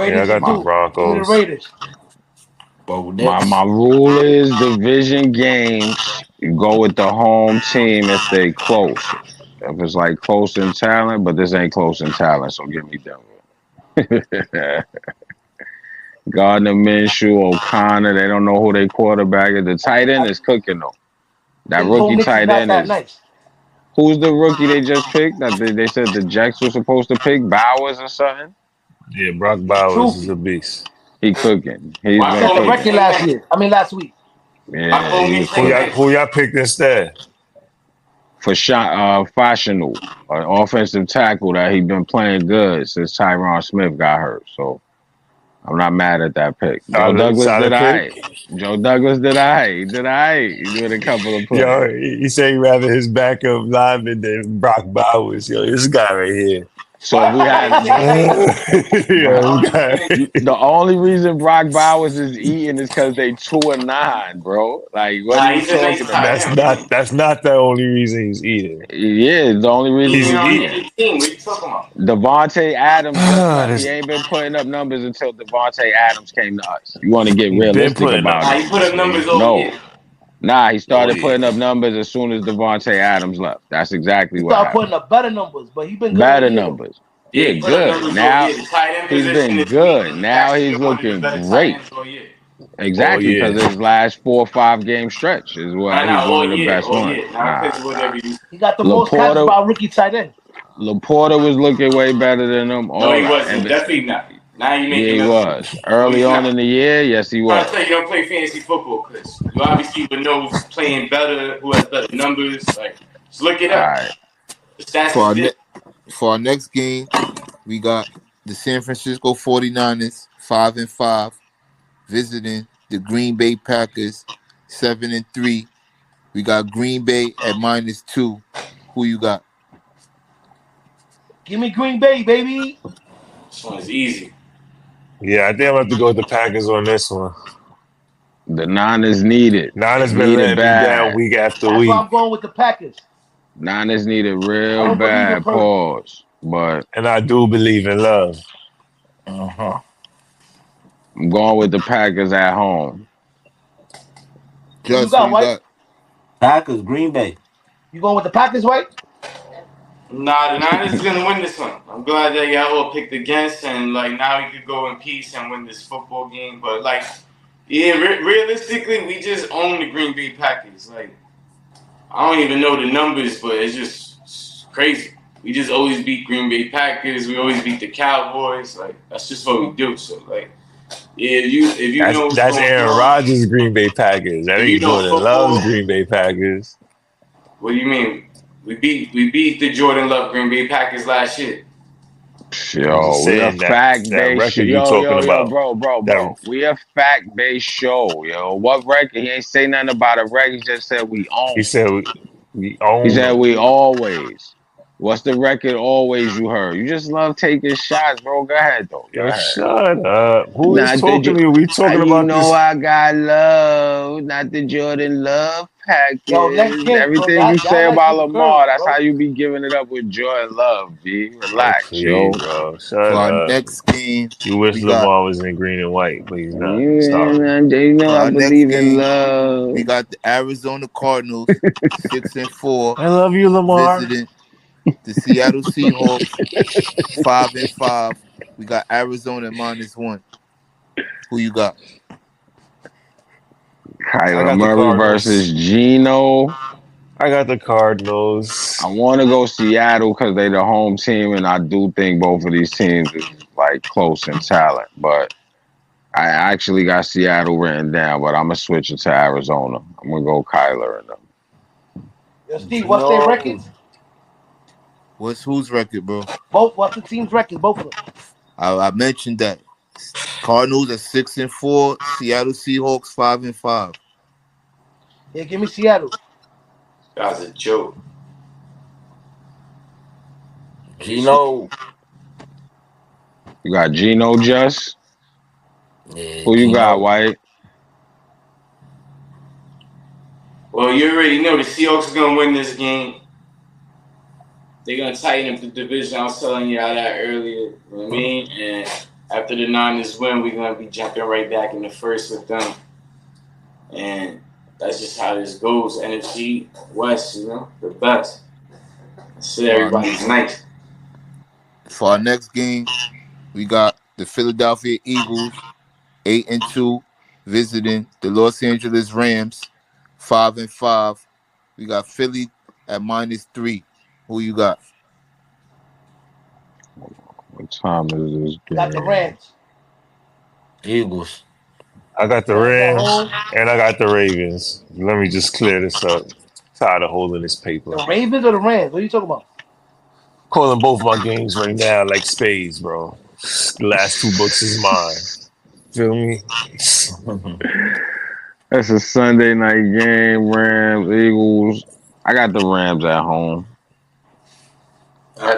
Speaker 4: Yeah, I
Speaker 6: Raiders is
Speaker 4: got the
Speaker 2: My
Speaker 6: Duke. Give me the
Speaker 4: Broncos.
Speaker 6: Raiders.
Speaker 1: Bo
Speaker 2: my
Speaker 1: Nix.
Speaker 2: rule is division games. You go with the home team if they close. If it's like close in talent, but this ain't close in talent, so give me Denver. Gardner Minshew, O'Connor, they don't know who their quarterback is. The tight end
Speaker 6: I
Speaker 2: is cooking though. That
Speaker 6: think Bo
Speaker 2: rookie
Speaker 6: Nix is
Speaker 2: tight
Speaker 6: not
Speaker 2: end
Speaker 6: that
Speaker 2: is
Speaker 6: nice.
Speaker 2: who's the rookie they just picked? That they said the Jets were supposed to pick Bowers or something.
Speaker 4: Yeah, Brock Bowers is a
Speaker 6: Truthfully.
Speaker 4: beat.
Speaker 2: He cooking. He's
Speaker 5: My
Speaker 6: He
Speaker 2: been
Speaker 6: set the
Speaker 5: Bo Nix
Speaker 2: cooking.
Speaker 6: record
Speaker 5: ain't
Speaker 6: last
Speaker 5: nice.
Speaker 6: year. I mean last week.
Speaker 5: My
Speaker 2: Yeah,
Speaker 5: Bo
Speaker 2: he's
Speaker 5: Nix
Speaker 4: Who
Speaker 5: ain't
Speaker 2: cooking.
Speaker 4: y'all
Speaker 5: nice.
Speaker 4: who y'all picked instead?
Speaker 2: For shot Fashanu, an offensive tackle that he been playing good since Tyron Smith got hurt. So I'm not mad at that pick. Joe
Speaker 4: Solid,
Speaker 2: Douglas did
Speaker 4: solid
Speaker 2: all
Speaker 4: pick.
Speaker 2: right. Joe Douglas did I did I he did a couple of
Speaker 4: Yo,
Speaker 2: plays.
Speaker 4: he said he'd rather his backup lineman than Brock Bowers. Yo, this guy right here.
Speaker 2: So
Speaker 5: Why,
Speaker 2: we
Speaker 5: why you
Speaker 2: had
Speaker 5: say that?
Speaker 4: Yo,
Speaker 5: I'm
Speaker 4: this
Speaker 5: just
Speaker 4: guy.
Speaker 5: saying.
Speaker 2: the only reason Brock Bowers is eating is because they 2-9, bro. Like, what are
Speaker 5: Nah,
Speaker 2: you
Speaker 5: he's a nice
Speaker 2: talking
Speaker 5: tight
Speaker 2: about?
Speaker 4: That's
Speaker 5: end. What
Speaker 4: not that's not the only reason he's eating.
Speaker 2: Yeah, it's the only reason
Speaker 5: He's
Speaker 4: He's
Speaker 5: even
Speaker 2: he's
Speaker 5: on the
Speaker 2: eating.
Speaker 4: eating.
Speaker 5: 18. What are you talking about?
Speaker 2: Devontae Adams just
Speaker 4: Ah,
Speaker 2: left. He
Speaker 4: this
Speaker 2: ain't been putting up numbers until Devontae Adams came to us. You want to get
Speaker 4: he been
Speaker 2: realistic
Speaker 4: putting up
Speaker 2: about
Speaker 5: Nah,
Speaker 2: it.
Speaker 5: he put
Speaker 4: numbers,
Speaker 5: up numbers
Speaker 4: nigga.
Speaker 5: all
Speaker 2: No.
Speaker 5: year.
Speaker 2: Nah, he
Speaker 4: Oh
Speaker 2: started
Speaker 4: yeah.
Speaker 2: putting up numbers as soon as Devontae Adams left. That's exactly
Speaker 6: He
Speaker 2: what
Speaker 6: started
Speaker 2: happened.
Speaker 6: putting up better numbers, but he been good all
Speaker 2: Better
Speaker 6: year though.
Speaker 2: numbers.
Speaker 5: Yeah,
Speaker 2: Yeah,
Speaker 5: he put up
Speaker 2: good.
Speaker 5: numbers all
Speaker 2: Now
Speaker 5: year. The tight end
Speaker 2: he's
Speaker 5: position
Speaker 2: been
Speaker 5: is weak.
Speaker 2: good.
Speaker 5: He's
Speaker 2: Now
Speaker 5: actually
Speaker 2: he's
Speaker 5: been one of the
Speaker 2: looking
Speaker 5: better tight
Speaker 2: great.
Speaker 5: ends all year.
Speaker 4: Oh
Speaker 2: Exactly, because
Speaker 4: yeah.
Speaker 2: his last 4 or 5 game stretch is
Speaker 5: Nah,
Speaker 2: what he's
Speaker 5: nah,
Speaker 2: one
Speaker 5: all
Speaker 2: of the
Speaker 5: year,
Speaker 2: best
Speaker 5: all
Speaker 2: ones.
Speaker 5: year. Not
Speaker 2: Nah,
Speaker 5: because of
Speaker 2: nah.
Speaker 5: whatever you.
Speaker 6: He got the most catches
Speaker 2: Laporta
Speaker 6: by a rookie tight end.
Speaker 2: Laporta was looking way better than him.
Speaker 5: No,
Speaker 2: All
Speaker 5: he
Speaker 2: that.
Speaker 5: wasn't. Definitely not. Now you
Speaker 2: Yeah,
Speaker 5: making
Speaker 2: he
Speaker 5: up shit.
Speaker 2: was.
Speaker 5: No,
Speaker 2: Early
Speaker 5: he's
Speaker 2: on in
Speaker 5: not.
Speaker 2: the year, yes, he
Speaker 5: I'm trying to
Speaker 2: was.
Speaker 5: tell you, you don't play fantasy football because you obviously would know who's playing better, who has better numbers. Like, just look it
Speaker 2: All
Speaker 5: up.
Speaker 2: right.
Speaker 5: The stats
Speaker 3: For
Speaker 5: is
Speaker 3: our
Speaker 5: there.
Speaker 3: for our next game, we got the San Francisco 49ers 5-5 visiting the Green Bay Packers 7-3. We got Green Bay at -2. Who you got?
Speaker 6: Give me Green Bay, baby.
Speaker 5: This one is easy.
Speaker 4: Yeah, I think I'm gonna have to go with the Packers on this one.
Speaker 2: The Niners need it. They
Speaker 4: Niners been
Speaker 2: need it
Speaker 4: letting me down
Speaker 2: bad.
Speaker 4: week after
Speaker 6: That's why
Speaker 4: week,
Speaker 6: I'm going with the Packers.
Speaker 2: Niners need it
Speaker 6: I
Speaker 2: real
Speaker 6: don't believe in
Speaker 2: bad.
Speaker 6: Purdy.
Speaker 2: Pause. But
Speaker 4: and I do believe in love.
Speaker 3: Uh-huh.
Speaker 2: I'm going with the Packers at home.
Speaker 6: Who you
Speaker 3: Just who
Speaker 6: got,
Speaker 3: you
Speaker 6: White?
Speaker 3: got?
Speaker 1: Packers, Green Bay.
Speaker 6: You going with the Packers, White?
Speaker 5: Nah, the Niners is gonna win this one. I'm glad that y'all all picked against, and like now we could go in peace and win this football game. But like, yeah, realistically, we just own the Green Bay Packers. Like, I don't even know the numbers, but it's crazy. We just always beat Green Bay Packers. We always beat the Cowboys. Like, that's just what we do. So like, yeah, if you
Speaker 4: That's
Speaker 5: know what's
Speaker 4: that's
Speaker 5: going
Speaker 4: Aaron
Speaker 5: on,
Speaker 4: Rodgers' Green Bay Packers. That
Speaker 5: if you
Speaker 4: ain't
Speaker 5: know
Speaker 4: Jordan Love's
Speaker 5: football,
Speaker 4: Green Bay Packers.
Speaker 5: what do you mean? We beat the Jordan Love Green Bay Packers last year.
Speaker 4: I'm just
Speaker 2: Yo, we a
Speaker 4: saying
Speaker 2: fact
Speaker 4: that
Speaker 2: based show.
Speaker 4: record you
Speaker 2: Yo,
Speaker 4: talking
Speaker 2: yo,
Speaker 4: about. That
Speaker 2: bro. We a fact based show. Yo, what record? He ain't say nothing about a record. He just said we
Speaker 4: he
Speaker 2: own.
Speaker 4: said we
Speaker 2: He
Speaker 4: own
Speaker 2: said
Speaker 4: them.
Speaker 2: we always. What's the record always you heard? You just love taking shots, bro. Go ahead, though. Go
Speaker 4: Yo,
Speaker 2: ahead.
Speaker 4: shut up. Who is
Speaker 2: Not the
Speaker 4: talking to you? We talking
Speaker 2: you
Speaker 4: about
Speaker 2: know
Speaker 4: this.
Speaker 2: I got love, not the Jordan Love
Speaker 6: Yo, next
Speaker 2: package.
Speaker 6: game, bro.
Speaker 2: Everything you
Speaker 6: Y'all
Speaker 2: say
Speaker 6: like
Speaker 2: about
Speaker 6: getting
Speaker 2: Lamar,
Speaker 6: curved,
Speaker 2: that's how
Speaker 6: bro.
Speaker 2: you be giving it up with Jordan Love, B.
Speaker 4: Oh
Speaker 2: Relax,
Speaker 4: please,
Speaker 2: yo.
Speaker 4: bro.
Speaker 3: For
Speaker 4: Shut
Speaker 3: our
Speaker 4: up.
Speaker 3: next game,
Speaker 4: You wish
Speaker 3: we got
Speaker 4: Lamar was in green and white, but he's not. Sorry.
Speaker 2: You know
Speaker 3: for
Speaker 2: I
Speaker 3: our next
Speaker 2: believe in
Speaker 3: game,
Speaker 2: love.
Speaker 3: we got the Arizona Cardinals 6-4
Speaker 4: I love you, Lamar.
Speaker 3: visiting the Seattle Seahawks 5-5. We got Arizona at -1. Who you got?
Speaker 4: I
Speaker 2: Kyler
Speaker 4: got the
Speaker 2: Murray versus
Speaker 4: Cardinals.
Speaker 2: Geno.
Speaker 4: I got the
Speaker 2: I
Speaker 4: Cardinals.
Speaker 2: want to go Seattle because they the home team, and I do think both of these teams is like close in talent. But I actually got Seattle written down, but I'm gonna switch it to Arizona. I'm gonna go Kyler and them.
Speaker 6: Yo, Steve, what's their
Speaker 1: Gino.
Speaker 6: records?
Speaker 3: What's whose record, bro?
Speaker 6: What's the team's records? Both of them.
Speaker 3: I mentioned that Cardinals at 6-4, Seattle Seahawks 5-5.
Speaker 6: Yeah, give me Seattle.
Speaker 5: That's a joke.
Speaker 1: Gino.
Speaker 2: You got Geno just.
Speaker 1: Yeah,
Speaker 2: Who you got,
Speaker 1: Gino.
Speaker 2: White?
Speaker 5: Well, you already know the Seahawks are gonna win this game. They're gonna tighten up the division. I was telling y'all that earlier. You know what I mean? And after the Niners win, we're gonna be jumping right back in the first with them. And that's just how this goes. NFC West, the best. So
Speaker 3: For our,
Speaker 5: everybody's nice.
Speaker 3: for our next game, we got the Philadelphia Eagles 8-2 visiting the Los Angeles Rams 5-5. We got Philly at -3. Who you got?
Speaker 2: What time is this
Speaker 6: Got the
Speaker 2: game?
Speaker 6: Rams.
Speaker 1: Eagles.
Speaker 4: I got the
Speaker 6: Rams at
Speaker 4: Rams
Speaker 6: home.
Speaker 4: and I got the Ravens. Let me just clear this up. Tired of holding this paper.
Speaker 6: The Ravens or the Rams? What are you talking about?
Speaker 4: Calling both my games right now like spades, bro. The last two books is mine. Feel me?
Speaker 2: That's a Sunday night game. Rams, Eagles. I got the Rams at home.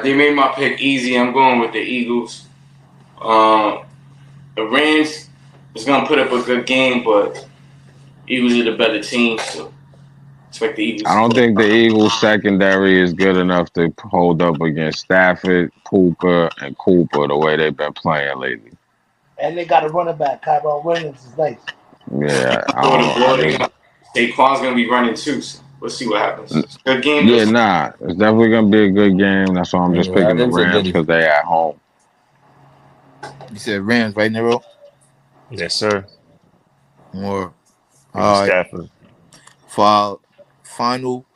Speaker 5: They made my pick easy. I'm going with the Eagles. The Rams is gonna put up a good game, but Eagles are the better team, so expect the Eagles.
Speaker 2: I don't think the Eagles secondary is good enough to hold up against Stafford, Puka, and Cooper the way they've been playing lately.
Speaker 6: And they got a running back. Kyle Williams is nice.
Speaker 2: Yeah, I
Speaker 5: Throw
Speaker 2: don't
Speaker 5: the
Speaker 2: know.
Speaker 5: ball. Saquon's gonna be running too. So we'll see what happens. Good game.
Speaker 2: Yeah, nah, it's definitely gonna be a good game. That's why I'm just
Speaker 1: Yeah,
Speaker 2: picking the
Speaker 1: that is a
Speaker 2: Rams
Speaker 1: goodie.
Speaker 2: because they at home.
Speaker 3: You said Rams, right, Nero?
Speaker 4: Yes, sir.
Speaker 3: Or
Speaker 4: Give me
Speaker 3: all right.
Speaker 4: Stafford.
Speaker 3: For our final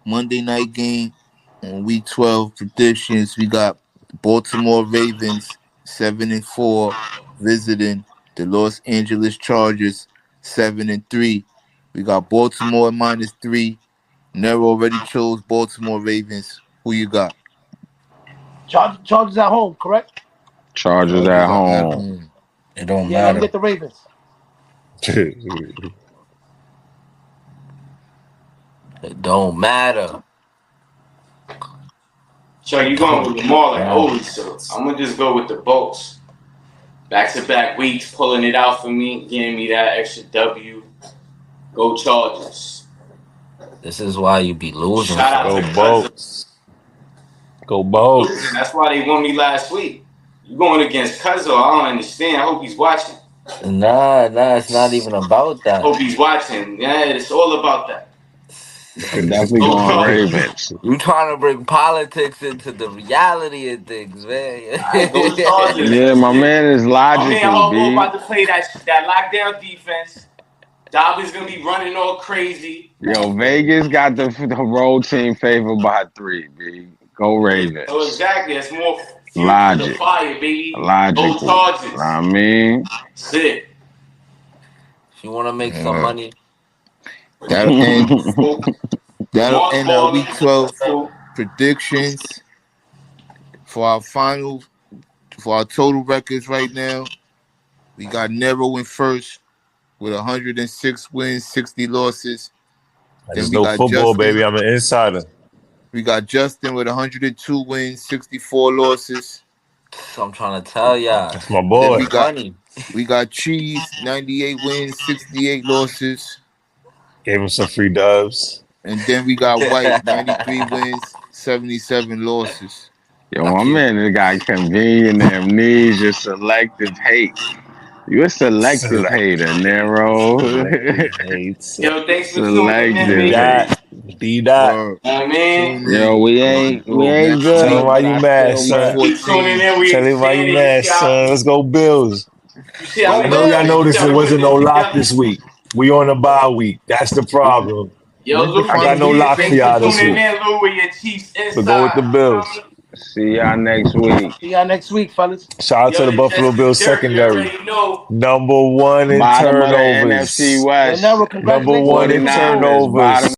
Speaker 3: Monday night game on week 12 predictions, we got Baltimore Ravens 7-4 visiting the Los Angeles Chargers 7-3. We got Baltimore -3. Nero already chose Baltimore Ravens. Who you got?
Speaker 6: Chargers at home, correct?
Speaker 2: Chargers
Speaker 3: Chargers
Speaker 2: at
Speaker 3: are at
Speaker 2: home.
Speaker 3: home.
Speaker 1: It don't
Speaker 6: Yeah, let me
Speaker 1: matter.
Speaker 6: get the Ravens.
Speaker 1: It don't matter.
Speaker 5: So you going with Lamar like always, so I'm gonna just go with the Bolts. Back-to-back weeks, pulling it out for me, giving me that extra W. Go Chargers.
Speaker 1: This is why you be losing.
Speaker 5: Shout out
Speaker 4: Go
Speaker 5: to Cuzzo.
Speaker 4: Bolts. Go Bolts.
Speaker 5: That's why they won me last week. You going against Cuzzo? I don't understand. I hope he's watching.
Speaker 1: Nah, it's not even about that.
Speaker 5: Hope he's watching. Yeah, it's all about that.
Speaker 2: Definitely going Ravens.
Speaker 1: You trying to bring politics into the reality of things, man.
Speaker 5: I go Chargers.
Speaker 2: Yeah, my man is
Speaker 5: My man
Speaker 2: logical,
Speaker 5: Harbaugh about
Speaker 2: B.
Speaker 5: to play that lockdown defense. Dobby's gonna be running all crazy.
Speaker 2: Yo, Vegas got the road team favored by 3, B. Go Ravens.
Speaker 5: So exactly, that's more fuel to the
Speaker 2: Logic.
Speaker 5: fire, baby.
Speaker 2: Logical.
Speaker 5: Go Chargers.
Speaker 2: Know what I mean?
Speaker 5: Sit.
Speaker 1: If you want to make some money,
Speaker 3: That'll end
Speaker 5: Mark
Speaker 3: our
Speaker 5: Ball,
Speaker 3: week 12
Speaker 5: cool.
Speaker 3: predictions. For our final, for our total records right now, we got Nero in first with 106 wins, 60 losses.
Speaker 4: I
Speaker 3: Then
Speaker 4: just
Speaker 3: we
Speaker 4: know
Speaker 3: got
Speaker 4: football,
Speaker 3: Justin.
Speaker 4: baby. I'm an insider.
Speaker 3: We got Justin with 102 wins, 64 losses.
Speaker 1: so I'm trying to tell y'all.
Speaker 4: That's my
Speaker 3: Then
Speaker 4: boy.
Speaker 3: we got Cheese, 98 wins, 68 losses.
Speaker 4: Gave him some free dubs.
Speaker 3: And then we got White, 93 wins, 77 losses.
Speaker 2: Yo, my man has got convenient amnesia, selective hate. You a selective hater, Nero.
Speaker 4: Hates.
Speaker 5: Yo, thanks for tuning in,
Speaker 2: Selective
Speaker 5: baby.
Speaker 2: hate.
Speaker 4: D dot.
Speaker 3: Word.
Speaker 5: I mean,
Speaker 3: Tune in.
Speaker 2: Yo, we ain't
Speaker 3: Next
Speaker 2: good.
Speaker 4: Tell him why you
Speaker 2: but I
Speaker 4: mad,
Speaker 2: still
Speaker 4: son.
Speaker 2: mad.
Speaker 5: keep tuning in. We
Speaker 4: Tell him why you mad, son. Let's go Bills.
Speaker 5: You see how
Speaker 4: I know y'all noticed it wasn't no lock this week. We on a bye week. That's the problem.
Speaker 5: Yo,
Speaker 3: When's the
Speaker 5: Lou,
Speaker 4: I got no lock for y'all this
Speaker 5: tuning
Speaker 4: week.
Speaker 5: in, Lou, with your Chiefs inside.
Speaker 4: So go with the Bills.
Speaker 2: See y'all next week.
Speaker 6: See y'all next week, fellas.
Speaker 4: Shout out to the Buffalo Bills secondary. Number one in
Speaker 2: Bottom of the
Speaker 4: turnovers.
Speaker 2: NFC West.
Speaker 6: Nero,
Speaker 4: Number
Speaker 6: congratulations.
Speaker 4: one in
Speaker 2: 49ers,
Speaker 4: turnovers.
Speaker 2: bottom